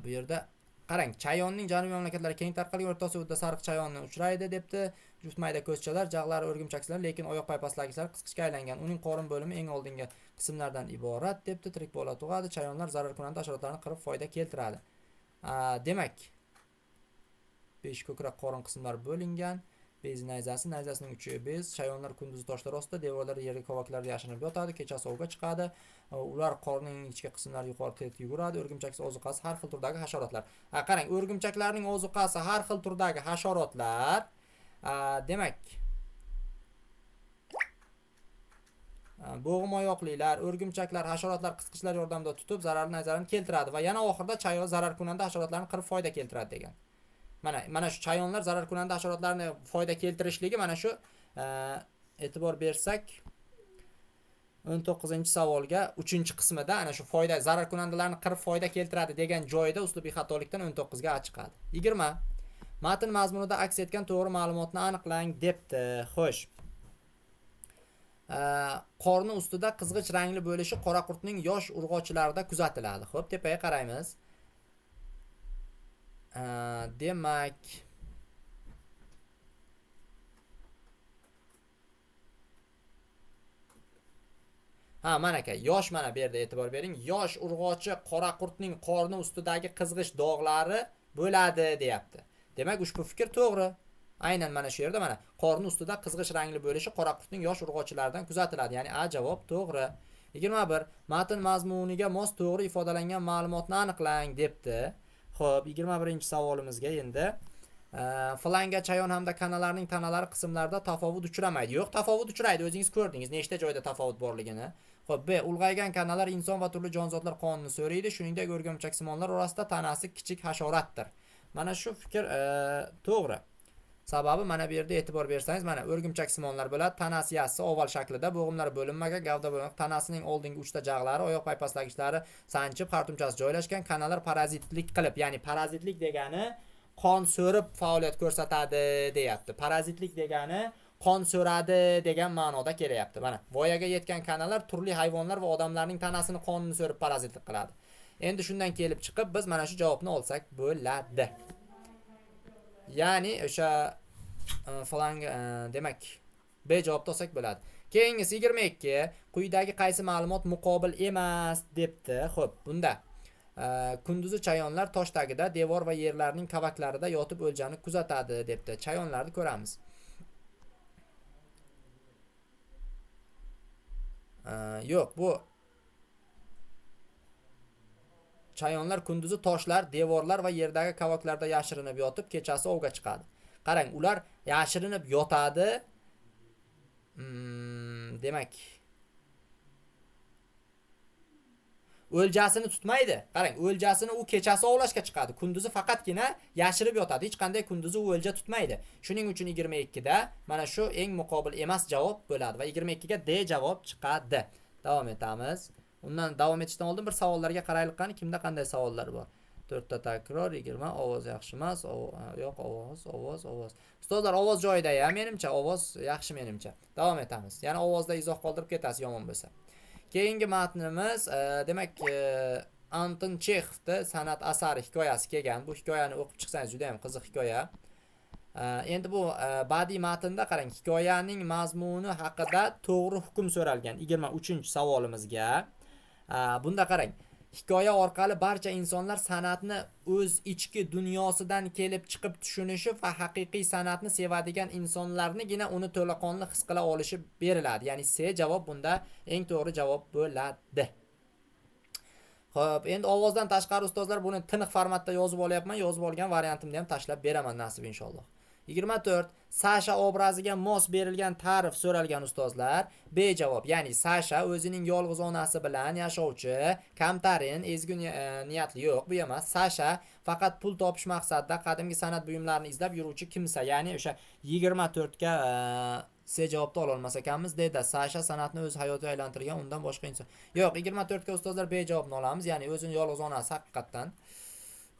S1: Bu yerda qarang, chayonning janubiy mamlakatlari keng tarqalgan, O'rta Osiyoda sariq chayonni uchraydi debdi. Juft mayda ko'zchalar, jag'lari o'rgimchaklar, lekin oyoq paypaslagichlar qisqichga aylangan. Uning qorin bo'limi eng oldingi qismlardan iborat debdi. Tirik bola tug'adi. Chayonlar zararkunanda hasharotlarni qirib foyda keltiradi. Demak, 5 ko'krak qorin qismlari bo'lingan. Bez nayzasining uchi bez. Chayonlar kunduzi toshlar ostida, devorlar yerga kovaklarda yashirinib yotadi, kechasi ovga chiqadi. Ular qorning ichki qismlari yuqori tez yuguradi. O'rgimchak ozuqasi har xil turdagi hasharotlar. Qarang, o'rgimchaklarning ozuqasi har xil turdagi hasharotlar. Demak, bo'g'im oyoqlilar, o'rgimchaklar, hasharotlar qisqichlar yordamida tutib zararni keltiradi va yana oxirida chayon zararkunanda hasharotlarni qirib foyda keltiradi degan. Mana shu chayonlar zararkunanda hasharotlarni foyda keltirishligi mana shu e'tibor bersak 19-savolga 3-qismida ana shu foyda zararkunandalarni qirib foyda keltiradi degan joyida uslubiy xatolikdan 19 ga chiqadi. 20. Matn mazmunida aks etgan to'g'ri ma'lumotni aniqlang debdi. Xo'sh. Qorni ustida qizg'ich rangli bo'lishi qoraqurtning yosh urg'ochilarida kuzatiladi. Xo'p, tepaga qaraymiz. Demak, mana aka, yosh, mana bu yerda e'tibor bering. Yosh urg'ochi qoraqurtning qorni ustidagi qizg'ich dog'lari bo'ladi deyapti. Demak, ushbu fikr to'g'ri. Aynan mana shu yerda mana qorni ustida qizg'ish rangli bo'lishi qoraqurtning yosh urg'ochilaridan kuzatiladi. Ya'ni A javob to'g'ri. 21. Matn mazmuniga mos to'g'ri ifodalangan ma'lumotni aniqlang debdi. Xo'p, 21-savolimizga endi falanga chayon hamda kanalarning tanalari qismlarida tafovut uchramaydi. Yo'q, tafovut uchraydi. O'zingiz ko'rdingiz nechta joyda tafovut borligini. Xo'p, B. Ulg'aygan kanalar inson va turli jonzotlar qonini so'raydi. Shuningdek, o'rgimchaksimonlar orasida tanasi kichik hasharotdir. Mana shu fikr to'g'ri. Sababi mana bu yerda e'tibor bersangiz, mana o'rgimchaksimonlar bo'ladi. Tanasi yassi oval shaklida, bo'g'imlar bo'linmagan, gavda bo'lingan, tanasining oldingi uchta jag'lari, oyoq paypastlagichlari sanchib, xartumchasi joylashgan, kanallar parazitlik qilib, ya'ni parazitlik degani qon so'rib faoliyat ko'rsatadi deyapti. Parazitlik degani qon so'radi degan ma'noda kelyapti. Mana voyaga yetgan kanallar turli hayvonlar va odamlarning tanasini qonini so'rib parazitlik qiladi. Endi shundan kelib chiqib biz mana shu javobni olsak bo'ladi. Ya'ni o'sha falanga demak B javobni olsak bo'ladi. Keyingisi 22. Quyidagi qaysi ma'lumot muqobil emas debdi. Xo'p, bunda kunduzi chayonlar tosh tagida, devor va yerlarning kavaklarida yotib o'ljani kuzatadi debdi. Chayonlarni ko'ramiz. Yo'q, bu chayonlar kunduzi toshlar, devorlar va yerdagi kavaklarda yashirinib yotib, kechasi ovga chiqadi. Qarang, ular yashirinib yotadi. Demak, o'ljasini tutmaydi. Qarang, o'ljasini u kechasi ovlashga chiqadi. Kunduzi faqatgina yashirib yotadi. Hech qanday kunduzi u o'lja tutmaydi. Shuning uchun 22 da mana shu eng muqobil emas javob bo'ladi va 22 ga D javob chiqadi. Davom etamiz. Undan davom etishdan oldin bir savollarga qaraylik qani, kimda qanday savollar bor. 4 ta takror, 20 ovoz yaxshi emas. Yo'q, ovoz. Ustozlar, ovoz joyida-ya, menimcha ovoz yaxshi menimcha. Davom etamiz. Yana ovozda izoh qoldirib ketasiz yomon bo'lsa. Keyingi matnimiz demak Anton Chexovning san'at asari hikoyasi kelgan. Bu hikoyani o'qib chiqsangiz juda ham qiziq hikoya. Endi bu badiiy matnda qarang, hikoyaning mazmuni haqida to'g'ri hukm so'ralgan 23-savolimizga. Bunda qarang, hikoya orqali barcha insonlar san'atni o'z ichki dunyosidan kelib chiqib tushunishi va haqiqiy san'atni sevadigan insonlarnigina uni to'laqonli his qila olishi beriladi. Ya'ni C javob bunda eng to'g'ri javob bo'ladi. Xo'p, endi ovozdan tashqari ustozlar buni tiniq formatda yozib olyapman. Yozib olgan variantimni ham tashlab beraman nasib inshaalloh. 24. Sasha obraziga mos berilgan ta'rif so'ralgan ustozlar. B javob. Ya'ni Sasha o'zining yolg'iz onasi bilan yashovchi, kamtarin, ezgu niyatli yo'q, bu emas. Sasha faqat pul topish maqsadida qadimgi san'at buyumlarini izlab yuruvchi kimsa. Ya'ni o'sha 24 ga C javobni ola olmas ekanmiz. Deydi, Sasha san'atni o'z hayotiga aylantirgan, undan boshqa inson. Yo'q, 24 ga ustozlar B javobni olamiz. Ya'ni o'zining yolg'iz onasi haqiqatdan.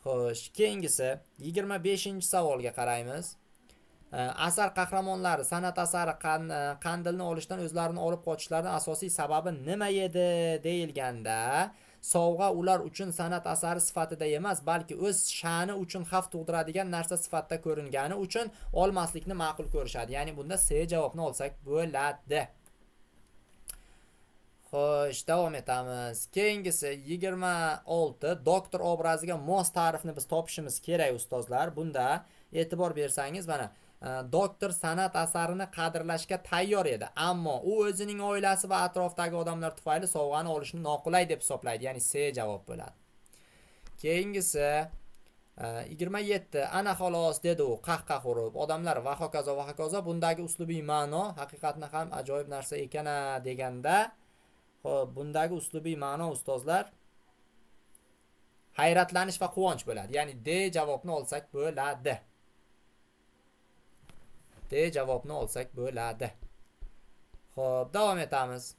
S1: Xo'sh, keyingisi 25-savolga qaraymiz. Asar qahramonlari san'at asari qandilni olishdan o'zlarini olib qochishlarining asosiy sababi nima edi deyilganda, sovg'a ular uchun san'at asari sifatida emas, balki o'z sha'ni uchun xavf tug'diradigan narsa sifatida ko'ringani uchun olmaslikni ma'qul ko'rishadi. Ya'ni bunda C javobni olsak bo'ladi. Xo'sh, davom etamiz. Keyingisi 26. Doktor obraziga mos ta'rifni biz topishimiz kerak ustozlar. Bunda e'tibor bersangiz, mana doktor san'at asarini qadrlashga tayyor edi, ammo u o'zining oilasi va atrofdagi odamlar tufayli sovg'ani olishni noqulay deb hisoblaydi, ya'ni C javob bo'ladi. Keyingisi 27. Ana xolos dedi u qahqah urib, odamlar va hokazo va hokazo. Bundagi uslubiy ma'no haqiqatni ham ajoyib narsa ekan deganda, xo'p, bundagi uslubiy ma'no ustozlar hayratlanish va quvonch bo'ladi. Ya'ni D javobni olsak bo'ladi. D javobni olsak bo'ladi. Xo'p, davom etamiz.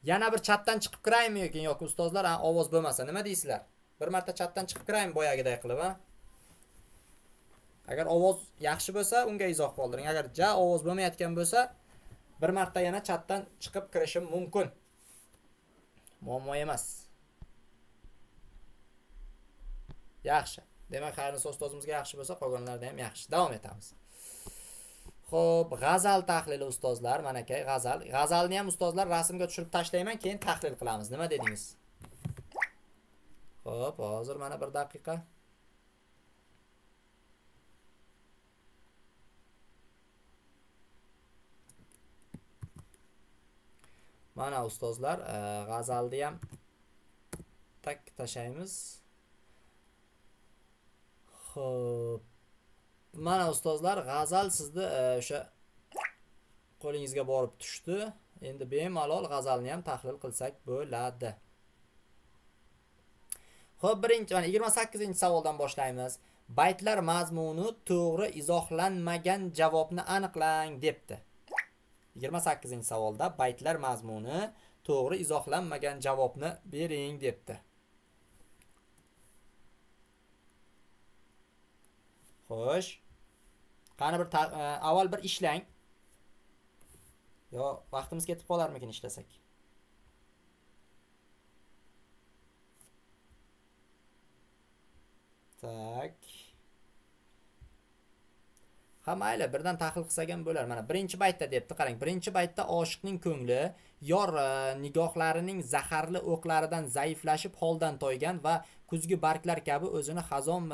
S1: Yana bir chatdan chiqib kiraymi yoki ustozlar ovoz bo'lmasa nima deysizlar? Bir marta chatdan chiqib kiraymi boyagiday qilib, ha? Agar ovoz yaxshi bo'lsa, unga izoh qoldiring. Agar ovoz bo'lmayotgan bo'lsa, bir marta yana chatdan chiqib kirishim mumkin. Muammo emas. Yaxshi. Demak, xayrnisa ustozimizga yaxshi bo'lsa, qolganlarda ham yaxshi. Davom etamiz. Xo'p, g'azal tahlili ustozlar, mana aka, g'azal. G'azalni ham ustozlar rasmga tushirib tashlayman, keyin tahlil qilamiz. Nima dedingiz? Xo'p, hozir mana bir daqiqa. Mana ustozlar, g'azalni ham tak tashlaymiz. Xo'p. Mana ustozlar, g'azal sizni o'sha qo'lingizga borib tushdi. Endi bemalol g'azalni ham tahlil qilsak bo'ladi. Xo'p, birinchi, mana 28-savoldan boshlaymiz. Baytlar mazmuni to'g'ri izohlanmagan javobni aniqlang debdi. 28-savolda baytlar mazmuni to'g'ri izohlanmagan javobni bering debdi. Xo'sh. Qani bir avval bir ishlang. Yo, vaqtimiz ketib qolarmikin ishlasak? Tak. Ha, mayli, birdan tahlil qilsak ham bo'lar. Mana birinchi baytda debdi, qarang. Birinchi baytda oshiqning ko'ngli yor nigohlarining zaharli o'qlaridan zaiflashib holdan toygan va kuzgi barglar kabi o'zini xazon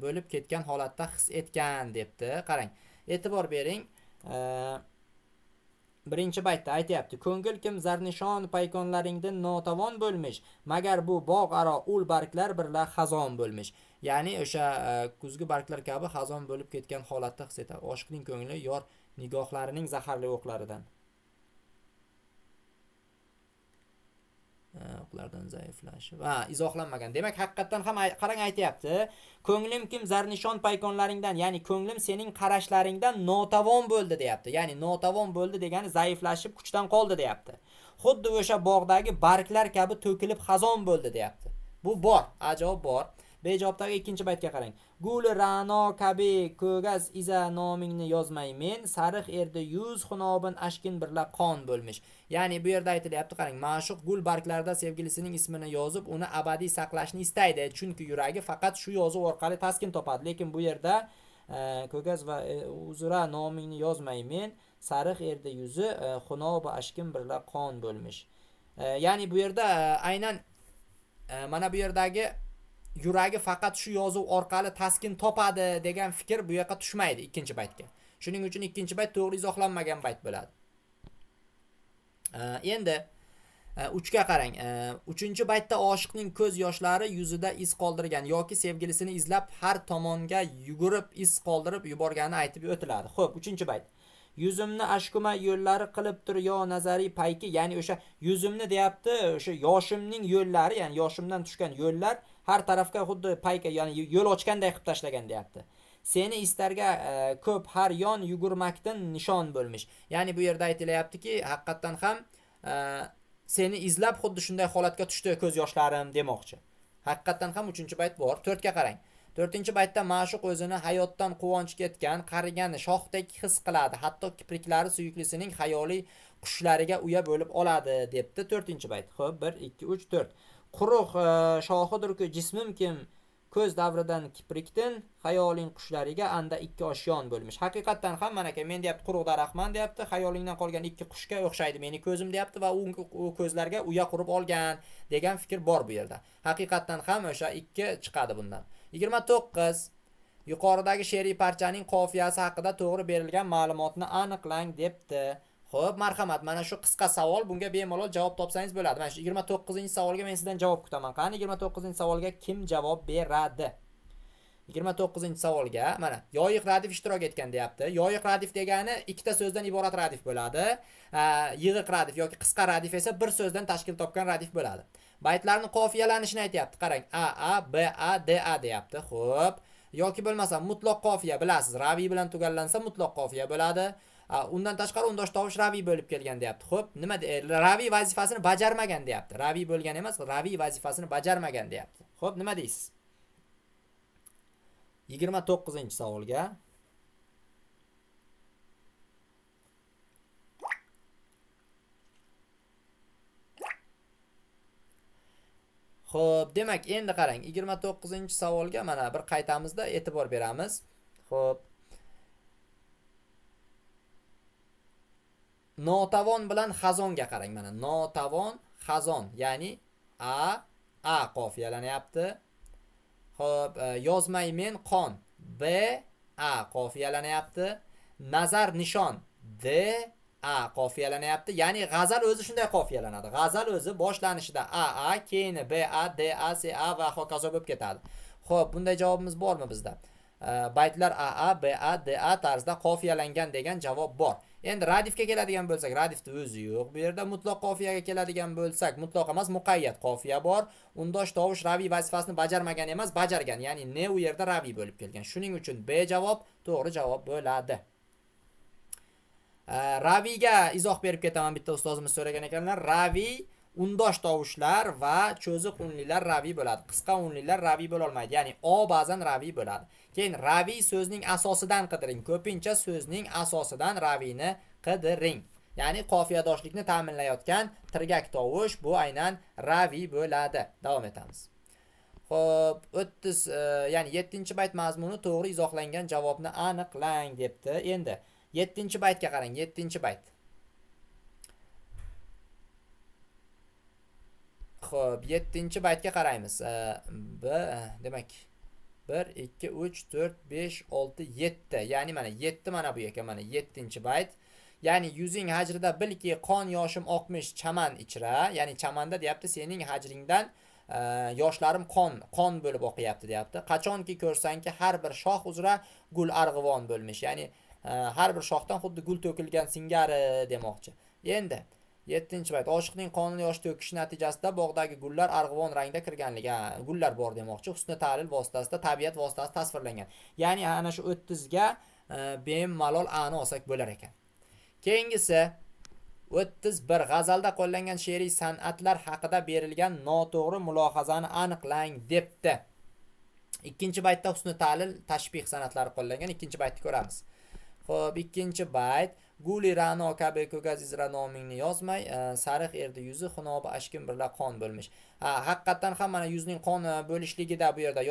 S1: bo'lib ketgan holatda his etgan debdi. Qarang, e'tibor bering. Birinchi baytda aytayapti: ko'ngil kim zarnishon paykonlaringdan notavon bo'lmish, magar bu bog' aro ul barglar birla xazon bo'lmish. Ya'ni o'sha kuzgi barglar kabi xazon bo'lib ketgan holatda his etadi. Oshiqning ko'ngli yor nigohlarining zaharli o'qlaridan o'qlardan zaiflashib. Izohlanmagan. Demak, haqiqatan ham qarang aytayapti. Ko'nglim kim zarnishon paykonlaringdan, ya'ni ko'nglim sening qarashlaringdan notavon bo'ldi deyapti. Ya'ni notavon bo'ldi degani zaiflashib, kuchdan qoldi deyapti. Xuddi o'sha bog'dagi barglar kabi to'kilib xazon bo'ldi deyapti. Bu bor, ajoyib bor. Bejobdagi ikkinchi baytga qarang. Gul ra'no kabi ko'gaz iza nomingni yozmay men, sariq erdi yuz xunobin ashkin birla qon bo'lmish. Ya'ni bu yerda aytilyapti, qarang, ma'shuq gul barglarida sevgilisining ismini yozib, uni abadiy saqlashni istaydi, chunki yuragi faqat shu yozuv orqali taskin topadi. Lekin bu yerda ko'gaz va uzra nomingni yozmay men, sariq erdi yuzi xunobi ashkin birla qon bo'lmish. Ya'ni bu yerda aynan mana bu yerdagi yuragi faqat shu yozuv orqali taskin topadi degan fikr bu yoqqa tushmaydi ikkinchi baytga. Shuning uchun ikkinchi bayt to'g'ri izohlanmagan bayt bo'ladi. Endi 3 ga qarang. 3-baytda oshiqning ko'z yoshlari yuzida iz qoldirgan yoki sevgilisini izlab har tomonga yugurib iz qoldirib yuborganini aytib o'tiladi. Xo'p, 3-bayt. Yuzimni ashkuma yo'llari qilib tur yo nazariy payki, ya'ni o'sha yuzimni deyapti, o'sha yoshimning yo'llari, ya'ni yoshimdan tushgan yo'llar har tarafga xuddi payka, ya'ni yo'l ochganday qilib tashlagan deyapti. Seni istarga ko'p har yon yugurmakdan nishon bo'lmish. Ya'ni bu yerda aytilyaptiki, haqiqatan ham seni izlab xuddi shunday holatga tushdi ko'z yoshlarim demoqchi. Haqiqatan ham 3-bayt bor. 4 ga qarang. 4-baytda ma'shuq o'zini hayotdan quvonch ketgan, qarigan shohdek his qiladi. Hatto kipriklari suyuklisining xayoliy qushlariga uya bo'lib oladi debdi 4-bayt. Xo'p, 1 2 3 4. Quruq shohidir-ku jismim kim ko'z davridan kiprikdan xayoling qushlariga anda 2 oshyon bo'lmish. Haqiqatan ham mana aka men deyapti, quruq daraxtman deyapti, xayolingdan qolgan 2 qushga o'xshaydi meni ko'zim deyapti va u ko'zlarga uya qurib olgan degan fikr bor bu yerda. Haqiqatan ham o'sha 2 chiqadi bundan. 29. Yuqoridagi she'riy parchaning qofiyasi haqida to'g'ri berilgan ma'lumotni aniqlang debdi. Xo'p, marhamat, mana shu qisqa savol, bunga bemalol javob topsangiz bo'ladi. Mana shu 29-savolga men sizdan javob kutaman. Qani 29-savolga kim javob beradi? 29-savolga mana yoyiq radif ishtirok etgan deyapti. Yoyiq radif degani ikkita so'zdan iborat radif bo'ladi. Yig'iq radif yoki qisqa radif esa bir so'zdan tashkil topgan radif bo'ladi. Baytlarning qofiyalanishini aytyapti. Qarang, a, b, a, d, a deyapti. Xo'p, yoki bo'lmasa mutloq qofiya bilasiz. Raviy bilan tugallansa mutloq qofiya bo'ladi. Undan tashqari undosh tovush raviy bo'lib kelgan deyapti. Xo'p, nima raviy vazifasini bajarmagan deyapti. Raviy bo'lgan emas, raviy vazifasini bajarmagan deyapti. Xo'p, nima deysiz? 29-savolga Xo'p, demak, endi qarang, 29-savolga mana bir qaytamizda e'tibor beramiz. Xo'p. Notavon bilan xazonga qarang mana. Notavon, xazon, ya'ni a qofiyalanyapti. Xo'p, yozmay men qon, b a qofiyalanyapti. Nazar nishon, d a qofiyalanyapti. Ya'ni g'azal o'zi shunday qofiyalanadi. G'azal o'zi boshlanishida a, keyin b a, d a, c a va hokazo bo'lib ketadi. Xo'p, bunday javobimiz bormi bizda? Baytlar a, b a, d a tarzda qofiyalangan degan javob bor. Endi radifga keladigan bo'lsak, radifda o'zi yo'q. Bu yerda mutloq qofiyaga keladigan bo'lsak, mutloq emas, muqayyat qofiya bor. Undosh tovush raviy vazifasini bajarmagan emas, bajargan. Ya'ni ne u yerda raviy bo'lib kelgan. Shuning uchun B javob to'g'ri javob bo'ladi. Raviyga izoh berib ketaman, bitta ustozimiz so'ragan ekanlar. Raviy undosh tovushlar va cho'ziq unlilar raviy bo'ladi. Qisqa unlilar raviy bo'la olmaydi. Ya'ni o ba'zan raviy bo'ladi. Keyin raviy so'zning asosidan qidiring. Ko'pincha so'zning asosidan raviyni qidiring. Ya'ni qofiyadoshlikni ta'minlayotgan tirgak tovush bu aynan raviy bo'ladi. Davom etamiz. Xo'p, 30 ya'ni 7-bayt mazmuni to'g'ri izohlangan javobni aniqlang debdi. Endi 7-baytga qarang, 7-bayt. Xo'p, 7-baytga qaraymiz. Demak 1 2 3 4 5 6 7. Ya'ni mana 7 mana bu ekan, mana 7-bayt. Ya'ni yuzing hajrida bilki qon yoshim oqmish chaman ichra. Ya'ni chamanda deyapti, sening hajringdan yoshlarim qon bo'lib oqyapti deyapti. Qachonki ko'rsangki har bir shox uzra gul arg'ivon bo'lmish. Ya'ni har bir shoxdan xuddi gul to'kilgan singari demoqchi. Endi 7-bayt. Oshiqning qonini yosh to'kish natijasida bog'dagi gullar arg'ivon rangda kirganligi, gullar bor demoqchi. Husni ta'lil vositasida, tabiat vositasida tasvirlangan. Ya'ni ana shu 30 ga bemalol a'ni olsak bo'lar ekan. Keyingisi 31. G'azalda qo'llangan she'riy san'atlar haqida berilgan noto'g'ri mulohazani aniqlang debdi. 2-baytda husni ta'lil, tashbih san'atlari qo'llangan. 2-baytni ko'ramiz. Xo'p, 2-bayt. Guli rano kabi ko'gaz izra nomingni yozmay, sariq erdi yuzi xunobi ashkim birla qon bo'lmish. Haqiqatan ham mana yuzning qon bo'lishligida bu yerda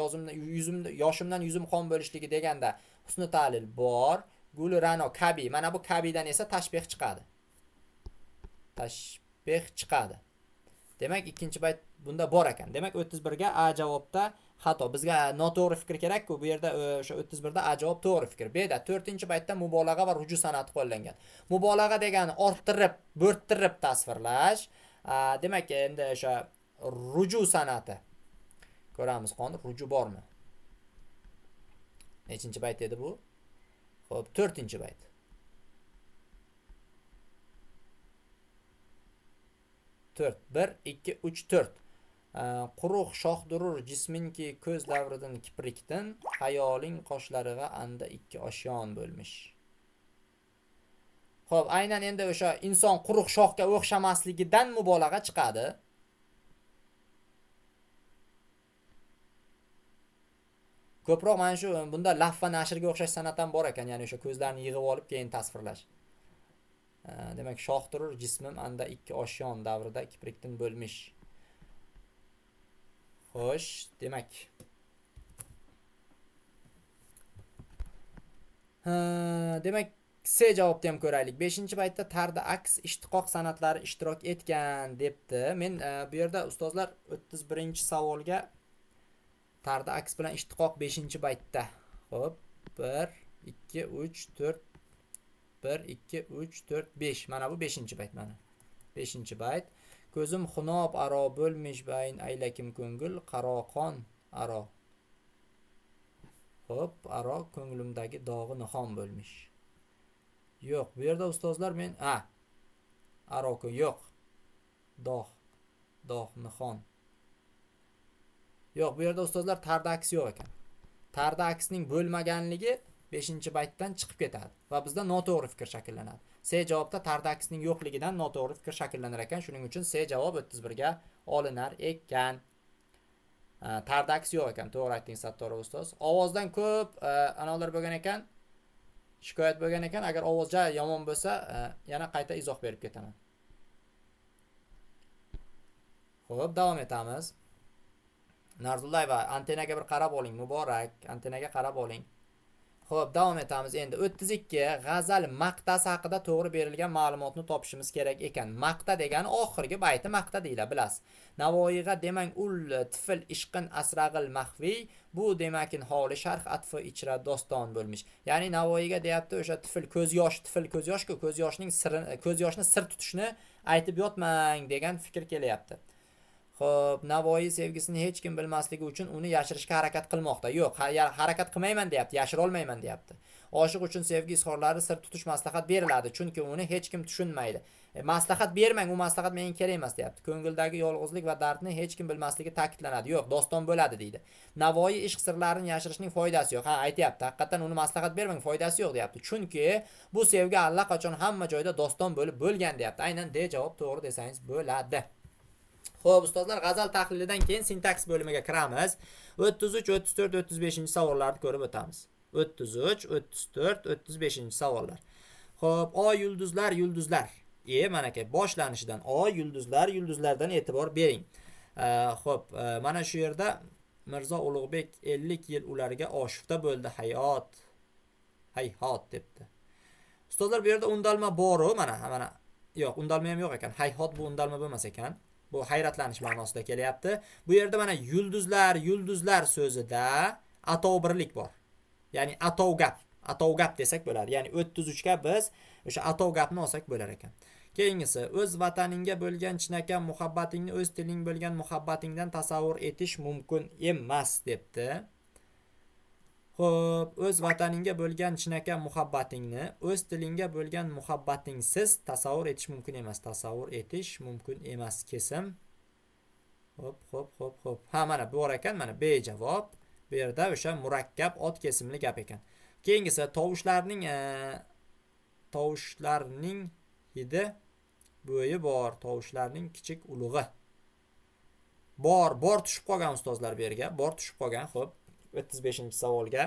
S1: yoshimdan yuzim qon bo'lishligi deganda husni ta'lil bor. Guli rano kabi, mana bu kabidan esa tashbih chiqadi. Tashbih chiqadi. Demak 2-bayt bunda bor ekan. Demak 31 ga A javobda xato. Bizga noto'g'ri fikr kerak-ku. Bu yerda o'sha 31 da A javob to'g'ri fikr. B'da 4-baytda mubolag'a va ruju san'ati qo'llangan. Mubolag'a degani orttirib, bo'rttirib tasvirlash. Demak, endi o'sha ruju san'ati. Ko'ramiz qon ruju bormi? Nechinchi-bayt edi bu? Xo'p, 4-bayt. To'rt. 1 2 3 4. Quruq shohdurur jisminki ko'z davridan kiprikdan, hayoling qoshlariga anda 2 oshyon bo'lmish. Xo'p, aynan endi o'sha inson quruq shoxga o'xshamasligidan mubolag'a chiqadi. Ko'proq mana shu bunda laf va nashrga o'xshash san'at ham bor ekan, ya'ni o'sha ko'zlarni yig'ib olib keyin tasvirlash. Demak, shohdurur jismim anda 2 oshyon davrida kiprikdan bo'lmish. Xo'sh, demak. Demak, C javobni ham ko'raylik. 5-baytda tarda aks ishtiqoq san'atlari ishtirok etgan debdi. Men bu yerda ustozlar 31-savolga tarda aks bilan ishtiqoq 5-baytda. Hop, 1 2 3 4 1 2 3 4 5. Mana bu 5-bayt mana. 5-bayt. Ko'zim xunob aro bo'lmish bayn aylakim ko'ngil qaroqon aro. Hop, aro ko'nglimdagi dog'i nihon bo'lmish. Yo'q, bu yerda ustozlar men aro yo'q. Dog' nihon. Yo'q, bu yerda ustozlar tarda aksi yo'q ekan. Tarda aksining bo'lmaganligi 5-baytdan chiqib ketadi va bizda noto'g'ri fikr shakllanadi. C javobda tarda aksining yo'qligidan noto'g'ri fikr shaklanar ekan. Shuning uchun C javob 31 ga olinar ekan. Tarda aksi yo'q ekan. To'g'ri aytdingiz Sattorov ustoz. Ovozdan ko'p anolar bo'lgan ekan. Shikoyat bo'lgan ekan. Agar ovozja yomon bo'lsa, yana qayta izoh berib ketaman. Xo'p, davom etamiz. Narzullayeva, antenaga bir qarab oling, muborak. Antenaga qarab oling. Xo'p, davom etamiz endi. 32 g'azal maqtasi haqida to'g'ri berilgan ma'lumotni topishimiz kerak ekan. Maqta degani oxirgi bayti maqta deyiladi, bilasiz. Navoiyga demang ul tifl ishqin asrag'il mahviy, bu demakin holi sharh atfi ichra doston bo'lmish. Ya'ni Navoiyga deyapti, o'sha tifl ko'z yosh-ku, ko'z yoshni sir tutishni aytib yotmang degan fikr kelyapti. Xo'p, Navoiy sevgisini hech kim bilmasligi uchun uni yashirishga harakat qilmoqda. Yo'q, harakat qilmayman deyapti, yashira olmayman deyapti. Oshiq uchun sevgi izhorlari sir tutish maslahat beriladi, chunki uni hech kim tushunmaydi. Maslahat bermang, u maslahat menga kerak emas deyapti. Ko'ngildagi yolg'izlik va dardni hech kim bilmasligi ta'kidlanadi. Yo'q, doston bo'ladi deydi. Navoiy ishq sirlarini yashirishning foydasi yo'q. Aytayapti, haqiqatan uni maslahat bermang, foydasi yo'q deyapti. Chunki bu sevgi allaqachon hamma joyda doston bo'lib bo'lgan deyapti. Aynan D javob to'g'ri desangiz bo'ladi. Xo'p, ustozlar, g'azal tahlilidan keyin sintaks bo'limiga kiramiz. 33, 34, 35-savollarni ko'rib o'tamiz. 33, 34, 35-savollar. Xo'p, o yulduzlar. Mana aka boshlanishidan o yulduzlardan e'tibor bering. Xo'p, mana shu yerda Mirzo Ulug'bek 50 yil ularga oshufta bo'ldi hayhot debdi. Ustozlar, bu yerda undalma bor-ku, mana. Yo'q, undalma ham yo'q ekan. Hayhot bu undalma bo'lmas ekan. Bu hayratlanish ma'nosida kelyapti. Bu yerda mana yulduzlar so'zida atovbirlik bor. Ya'ni atovgap desak bo'ladi. Ya'ni 33 ga biz o'sha atovgapni olsak bo'lar ekan. Keyingisi, o'z vataningga bo'lgan chinakam muhabbatingni o'z tiling bo'lgan muhabbatingdan tasavvur etish mumkin emas debdi. Xo'p, o'z vataningga bo'lgan chinakam muhabbatingni o'z tilingga bo'lgan muhabbatingsiz tasavvur etish mumkin emas. Kesim. Xo'p. Mana bu bor ekan, mana B javob. Bu yerda o'sha murakkab ot kesimli gap ekan. Keyingisi, tovushlarning hidi bo'yi bor, tovushlarning kichik ulug'i. Bor tushib qolgan ustozlar bu yerga. Bor tushib qolgan. Xo'p, 35-savolga.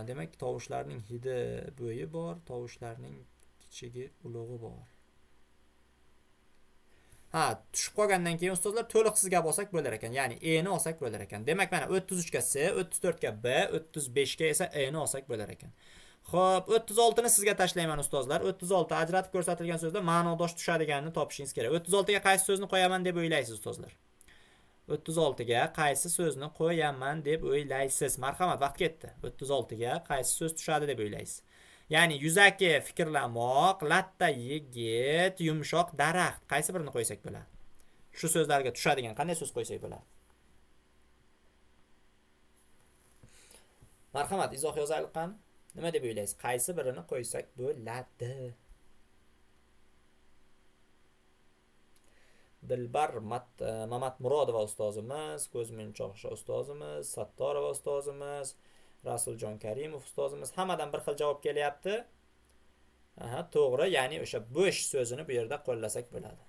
S1: Demak, tovushlarning hidi bo'yi bor, tovushlarning kichigi ulug'i bor. Tushib qolgandan keyin ustozlar to'liqsiz gap olsak bo'lar ekan. Ya'ni E ni olsak bo'lar ekan. Demak, mana 33 ga C, 34 ga B, 35 ga esa E ni olsak bo'lar ekan. Xo'p, 36 ni sizga tashlayman ustozlar. 36 ajratib ko'rsatilgan so'zda ma'nodosh tushadiganini topishingiz kerak. 36 ga qaysi so'zni qo'yaman deb o'ylaysiz ustozlar? 36 ga qaysi so'zni qo'yaman deb o'ylaysiz? Marhamat, vaqt ketdi. 36 ga qaysi so'z tushadi deb o'ylaysiz? Ya'ni yuzaki fikrlamoq, latta yigit, yumshoq daraxt. Qaysi birini qo'ysak bo'ladi? Shu so'zlarga tushadigan qanday so'z qo'ysak bo'ladi? Marhamat, izoh yozaylik qani? Nima deb o'ylaysiz? Qaysi birini qo'ysak bo'ladi? Dilbar Mamat Murodova ustozimiz, Ko'zmunchoqsha ustozimiz, Sattorova ustozimiz, Rasuljon Karimov ustozimiz, hammadan bir xil javob kelyapti. To'g'ri, ya'ni o'sha bo'sh so'zini bu yerda qo'llasak bo'ladi.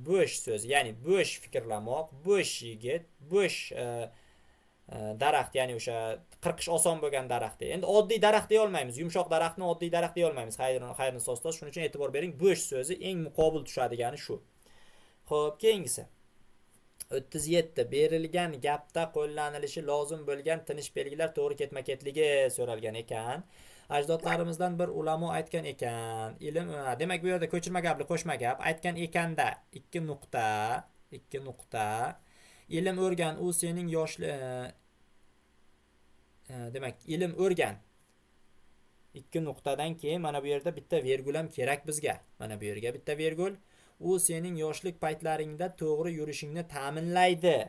S1: Bo'sh so'z, ya'ni bo'sh fikrlamoq, bo'sh yigit, bo'sh daraxt, ya'ni o'sha qirqish oson bo'lgan daraxt. Endi oddiy daraxt deya olmaymiz. Yumshoq daraxtni oddiy daraxt deya olmaymiz. Xayrin ustoz, shuning uchun e'tibor bering. Bo'sh so'zi eng muqobil tushadigani shu. Xo'p, keyingisi. 37 berilgan gapda qo'llanilishi lozim bo'lgan tinish belgilar to'g'ri ketma-ketligi so'ralgan ekan. Ajdodlarimizdan bir ulamo aytgan ekan. Ilm, demak bu yerda ko'chirma gapli qo'shma gap aytgan ekanda 2 nuqta. Ilm o'rgan, u sening demak ilm o'rgan. 2 nuqtadan keyin mana bu yerda bitta vergul ham kerak bizga. Mana bu yerga bitta vergul. U sening yoshlik paytlaringda to'g'ri yurishingni ta'minlaydi.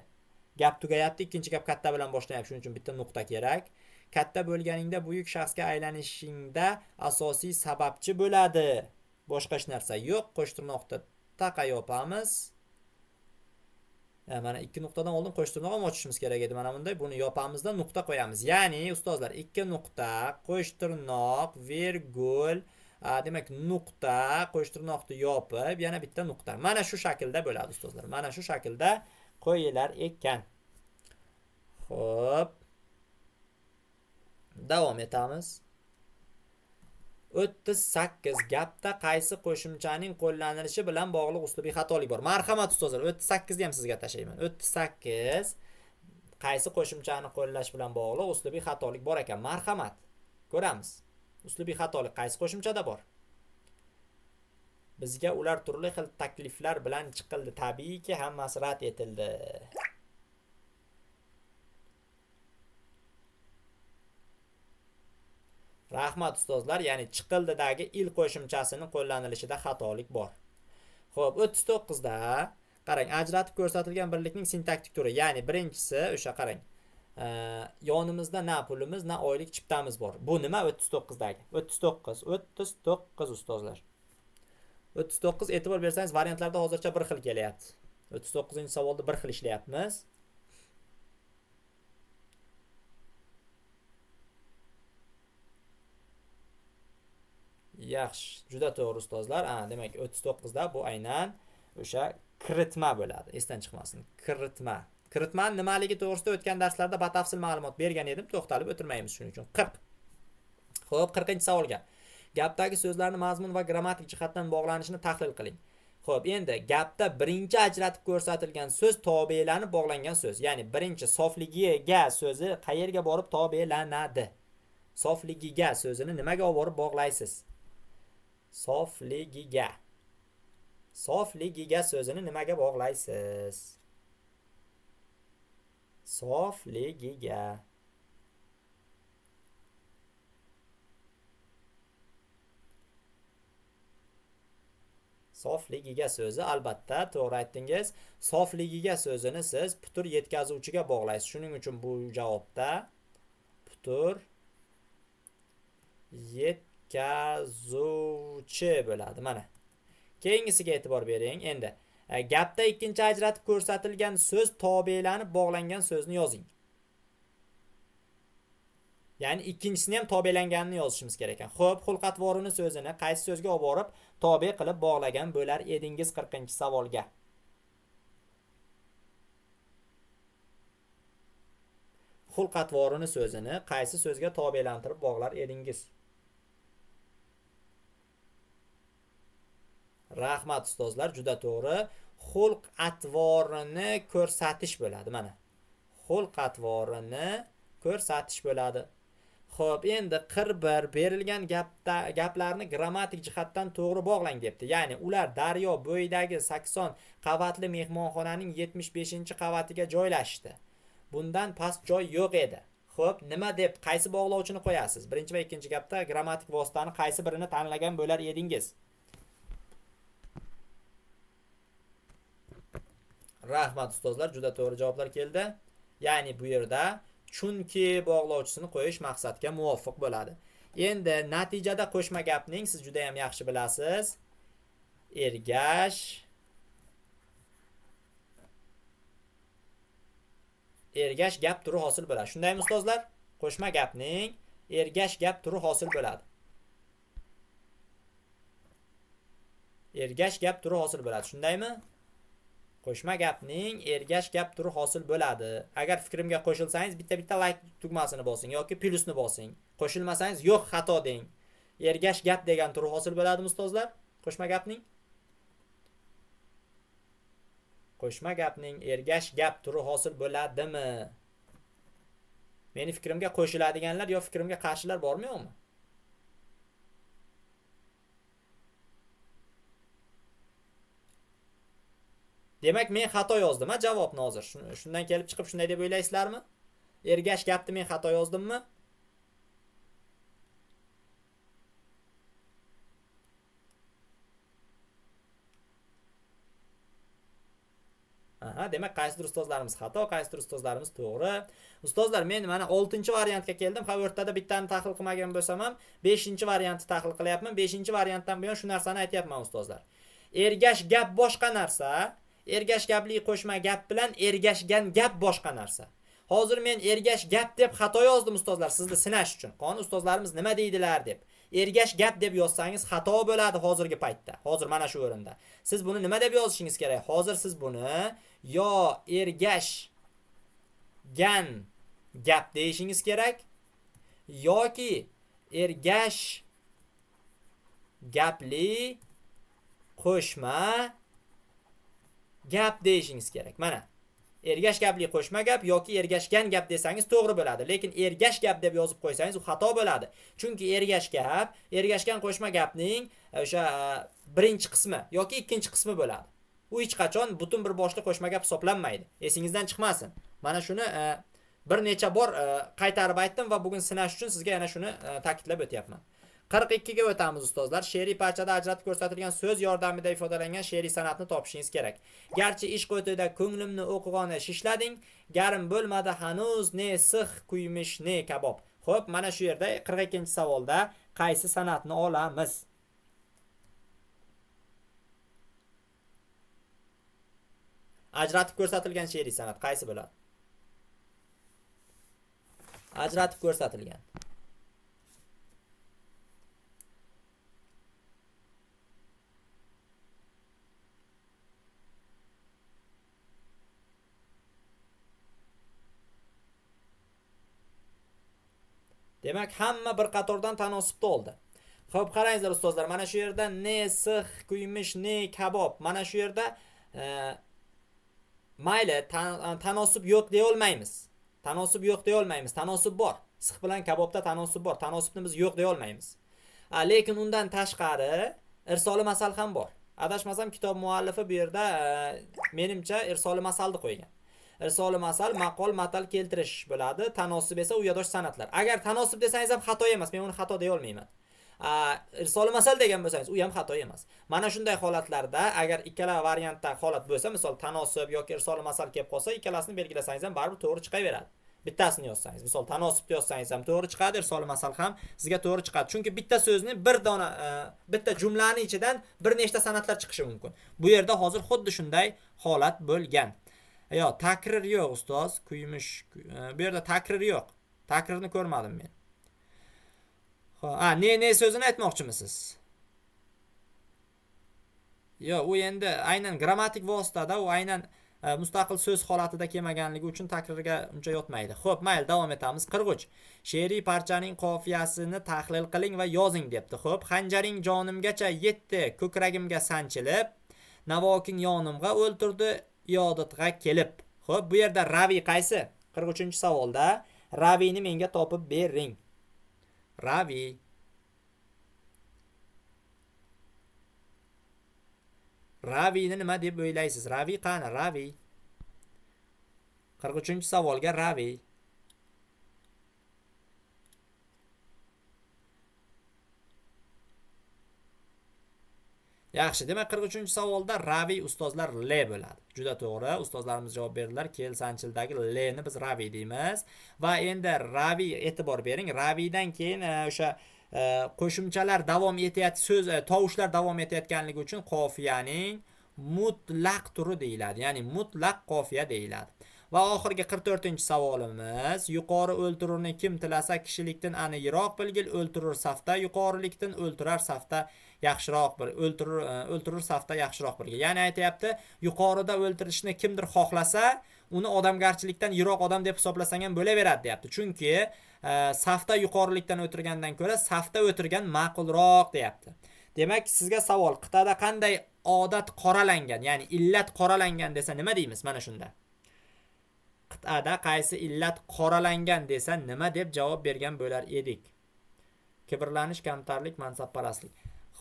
S1: Gap tugayapti, ikkinchi gap katta bilan boshlayapti. Shuning uchun bitta nuqta kerak. Katta bo'lganingda buyuk shaxsga aylanishingda asosiy sababchi bo'ladi. Boshqa hech narsa yo'q. Qo'shtirnoqni taqa yopamiz. Mana 2 nuqtadan oldin qo'shtirnoq ham ochishimiz kerak edi. Mana bunday buni yopamizda nuqta qo'yamiz. Ya'ni ustozlar 2 nuqta, qo'shtirnoq, virgul, demak nuqta, qo'shtirnoqni yopib, yana bitta nuqta. Mana shu shaklda bo'ladi ustozlar. Mana shu shaklda qo'yilar ekan. Xo'p. Davom etamiz. 38 gapda qaysi qo'shimchaning qo'llanilishi bilan bog'liq uslubiy xatolik bor? Marhamat ustozlar, 38 ni ham sizga tashlayman. 38 qaysi qo'shimchani qo'llash bilan bog'liq uslubiy xatolik bor ekan? Marhamat. Ko'ramiz. Uslubiy xatolik qaysi qo'shimchada bor? Bizga ular turli xil takliflar bilan chiqildi. Tabiiyki, hammasi rad etildi. Rahmat ustozlar, ya'ni chiqildidagi il qo'shimchasining qo'llanilishida xatolik bor. Xo'p, 39 da qarang, ajratib ko'rsatilgan birlikning sintaktik turi, ya'ni birinchisi o'sha qarang. Yonimizda na pulimiz, na oylik chiptamiz bor. Bu nima 39 dagi? 39 ustozlar. 39 e'tibor bersangiz variantlarda hozircha bir xil kelyapti. 39-savolda bir xil ishlayapmiz. Yaxshi, juda to'g'ri ustozlar. Demak 39 da bu aynan o'sha kiritma bo'ladi. Esdan chiqmasin. Kiritma. Kiritma nimaligi to'g'risida o'tgan darslarda batafsil ma'lumot bergan edim, to'xtalib o'tirmaymiz shuning uchun. 40. Xo'p, 40-savolga. Gapdagi so'zlarning mazmun va grammatik jihatdan bog'lanishini tahlil qiling. Xo'p, endi gapda birinchi ajratib ko'rsatilgan so'z tobelanib bog'langan so'z. Ya'ni birinchi sofligiga so'zi qayerga borib tobelanadi? Sofligiga so'zini nimaga olib borib bog'laysiz? Sofligiga. Sofligiga so'zini nimaga bog'laysiz? Sofligiga. Sofligiga so'zi albatta to'g'ri aytdingiz. Sofligiga so'zini siz putur yetkazuvchiga bog'laysiz. Shuning uchun bu javobda putur yetkazuvchi bo'ladi. Mana. Keyingisiga e'tibor bering. Endi gapda ikkinchi ajratib ko'rsatilgan so'z tobelanib bog'langan so'zni yozing. Ya'ni ikkinchisini ham tobelanganini yozishimiz kerak ekan. Xo'p, xulq-atvorini so'zini qaysi so'zga olib borib tobe qilib bog'lagan bo'lar edingiz 40-savolga? Xulq-atvorini so'zini qaysi so'zga tobelantirib bog'lar edingiz? Rahmat ustozlar, juda to'g'ri. Xulq-atvorini ko'rsatish bo'ladi, mana. Xulq-atvorini ko'rsatish bo'ladi. Xo'p, endi 41 berilgan gaplarni grammatik jihatdan to'g'ri bog'lang debdi. Ya'ni ular daryo bo'yidagi 80 qavatli mehmonxonaning 75-qavatiga joylashdi. Bundan past joy yo'q edi. Xo'p, nima deb qaysi bog'lovchini qo'yasiz? Birinchi va ikkinchi gapda grammatik vositani qaysi birini tanlagan bo'lar edingiz? Rahmat ustozlar, juda to'g'ri javoblar keldi. Ya'ni bu yerda chunki bog'lovchisini qo'yish maqsadga muvofiq bo'ladi. Endi natijada qo'shma gapning siz juda ham yaxshi bilasiz. Ergash gap turi hosil bo'ladi. Shundaymi ustozlar? Qo'shma gapning ergash gap turi hosil bo'ladi. Ergash gap turi hosil bo'ladi. Shundaymi? Qo'shma gapning ergash gap turi hosil bo'ladi. Agar fikrimga qo'shilsangiz bitta like tugmasini bosing yoki plyusni bosing. Qo'shilmasangiz yo'q, xato deng. Ergash gap degan turi hosil bo'ladimi ustozlar? Qo'shma gapning? Qo'shma gapning ergash gap turi hosil bo'ladimi? Meni fikrimga qo'shiladiganlar yo fikrimga qarshilar bormi yo'qmi? Demak, men xato yozdim, javobni hozir. Shundan kelib chiqib shunday deb o'ylaysizlarmi? Ergash gapni men xato yozdimmi? Aha, demak qaysidir ustozlarimiz xato, qaysidir ustozlarimiz to'g'ri. Ustozlar, men mana 6-variantga keldim. Ha, o'rtada bittani tahlil qilmagan bo'lsam ham 5-variantni tahlil qilyapman. 5-variantdan buyon shu narsani aytyapman ustozlar. Ergash gap boshqa narsa, ergash gapli qo'shma gap bilan ergashgan gap boshqa narsa. Hozir men ergash gap deb xato yozdim ustozlar, sizni sinash uchun. Qoni ustozlarimiz nima deydilar deb. Ergash gap deb yozsangiz xato bo'ladi hozirgi paytda. Hozir mana shu o'rinda. Siz buni nima deb yozishingiz kerak? Hozir siz buni yo ergashgan gap deyishingiz kerak yoki ergash gapli qo'shma gap deyishingiz kerak. Mana ergash gapli qo'shma gap yoki ergashgan gap desangiz to'g'ri bo'ladi. Lekin ergash gap deb yozib qo'ysangiz u xato bo'ladi. Chunki ergash gap, ergashgan qo'shma gapning o'sha birinchi qismi yoki ikkinchi qismi bo'ladi. U hech qachon butun bir boshli qo'shma gap hisoblanmaydi. Esingizdan chiqmasin. Mana shuni bir necha bor qaytarib aytdim va bugun sinash uchun sizga yana shuni ta'kidlab o'tyapman. 42 ga o'tamiz ustozlar. She'riy parchada ajratib ko'rsatilgan so'z yordamida ifodalangan she'riy san'atni topishingiz kerak. Garchi ishq o'tida ko'nglimni o'qig'oni shishlading, garim bo'lmadi hanuz ne six kuymish ne kabob. Xo'p, mana shu yerda 42-savolda qaysi san'atni olamiz? Ajratib ko'rsatilgan she'riy san'at qaysi bo'ladi? Ajratib ko'rsatilgan. Demak, hamma bir qatordan tanosibda oldi. Xo'p, qarangizlar ustozlar, mana shu yerda ne six kuymish ne kabob. Mana shu yerda mayli, tanosib yo'q deya olmaymiz. Tanosib yo'q deya olmaymiz. Tanosib bor. Six bilan kabobda tanosib bor. Tanosibni biz yo'q deya olmaymiz. Lekin undan tashqari irsoli masal ham bor. Adashmasam kitob muallifi bu yerda menimcha irsoli masalni qo'ygan. Irsoli masal maqol matal keltirish bo'ladi. Tanosib esa u yadosh san'atlar. Agar tanosib desangiz ham xato emas. Men uni xato deya olmayman. Irsoli masal degan bo'lsangiz, u ham xato emas. Mana shunday holatlarda agar ikkala variantda holat bo'lsa, misol tanosib yoki irsoli masal kelib qolsa, ikkalasini belgilasangiz ham baribir to'g'ri chiqaveradi. Bittasini yozsangiz, misol tanosibni yozsangiz ham to'g'ri chiqadi, irsoli masal ham sizga to'g'ri chiqadi. Chunki bitta so'zni bir dona bitta jumlaning ichidan bir nechta san'atlar chiqishi mumkin. Bu yerda hozir xuddi shunday holat bo'lgan. Yo, takrir yo'q ustoz, kuymish. Bu yerda takrir yo'q. Takrirni ko'rmadim men. Ne so'zini aytmoqchimisiz? Yo'q, u endi aynan grammatik vositada, u aynan mustaqil so'z holatida kelmaganligi uchun takrirga uncha yotmaydi. Xo'p, mayli, davom etamiz. 43. She'riy parchaning qofiyasini tahlil qiling va yozing debdi. Xo'p, xanjaring jonimgacha yetdi, ko'kragimga sanchilib, navoking yonimga o'ltirdi, iyodatiga kelib. Xo'p, bu yerda ravi qaysi? 43-savolda ravini menga topib bering. Ravi. Ravini nima deb o'ylaysiz? Ravi qani? Ravi. 43-savolga ravi. Yaxshi, demak 43-savolda ravi ustozlar le bo'ladi. Juda to'g'ri, ustozlarimiz javob berdilar. Kel sanchildagi le ni biz ravi deymiz. Va endi ravi e'tibor bering. Ravidan keyin o'sha qo'shimchalar davom etyapti, so'z tovushlar davom etayotganligi uchun qofiyaning mutlaq turi deyiladi. Ya'ni mutlaq qofiya deyiladi. Va oxirgi 44-savolimiz, yuqori o'ltirurni kim tilasa kishilikdan ani yiroq bilgil, o'ltirur safda yuqorilikdan, o'ltirar safda yaxshiroq bir o'ltirur safda yaxshiroq bilgil. Ya'ni aytayapti, yuqorida o'ltirishni kimdir xohlasa, uni odamgarchilikdan yiroq odam deb hisoblasang ham bo'laveradi, deyapti. Chunki safda yuqorilikdan o'tirgandan ko'ra safda o'tirgan ma'qulroq, deyapti. Demak, sizga savol, qit'ada qanday odat qoralangan, ya'ni illat qoralangan desa nima deymiz mana shunda? Qit'ada qaysi illat qoralangan desa nima deb javob bergan bo'lar edik? Kibrlanish, kamtarlik, mansabparastlik.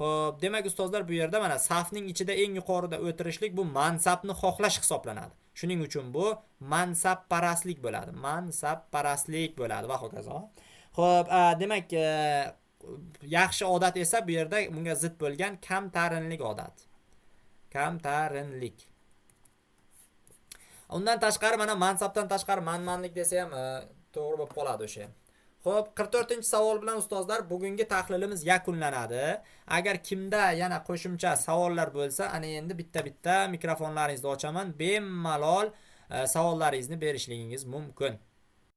S1: Xo'p, demak ustozlar, bu yerda mana safning ichida eng yuqorida o'tirishlik bu mansabni xohlash hisoblanadi. Shuning uchun bu mansabparastlik bo'ladi. Mansabparastlik bo'ladi va hokazo. Xo'p, demak, yaxshi odat esa bu yerda bunga zid bo'lgan kamtarinlik odat. Kamtarinlik. Undan tashqari mana mansabdan tashqari manmanlik desa ham to'g'ri bo'lib qoladi o'sha. Xo'p, 44-savol bilan ustozlar bugungi tahlilimiz yakunlanadi. Agar kimda yana qo'shimcha savollar bo'lsa, ana endi bitta-bitta mikrofonlaringizni ochaman, bemalol savollaringizni berishligingiz mumkin.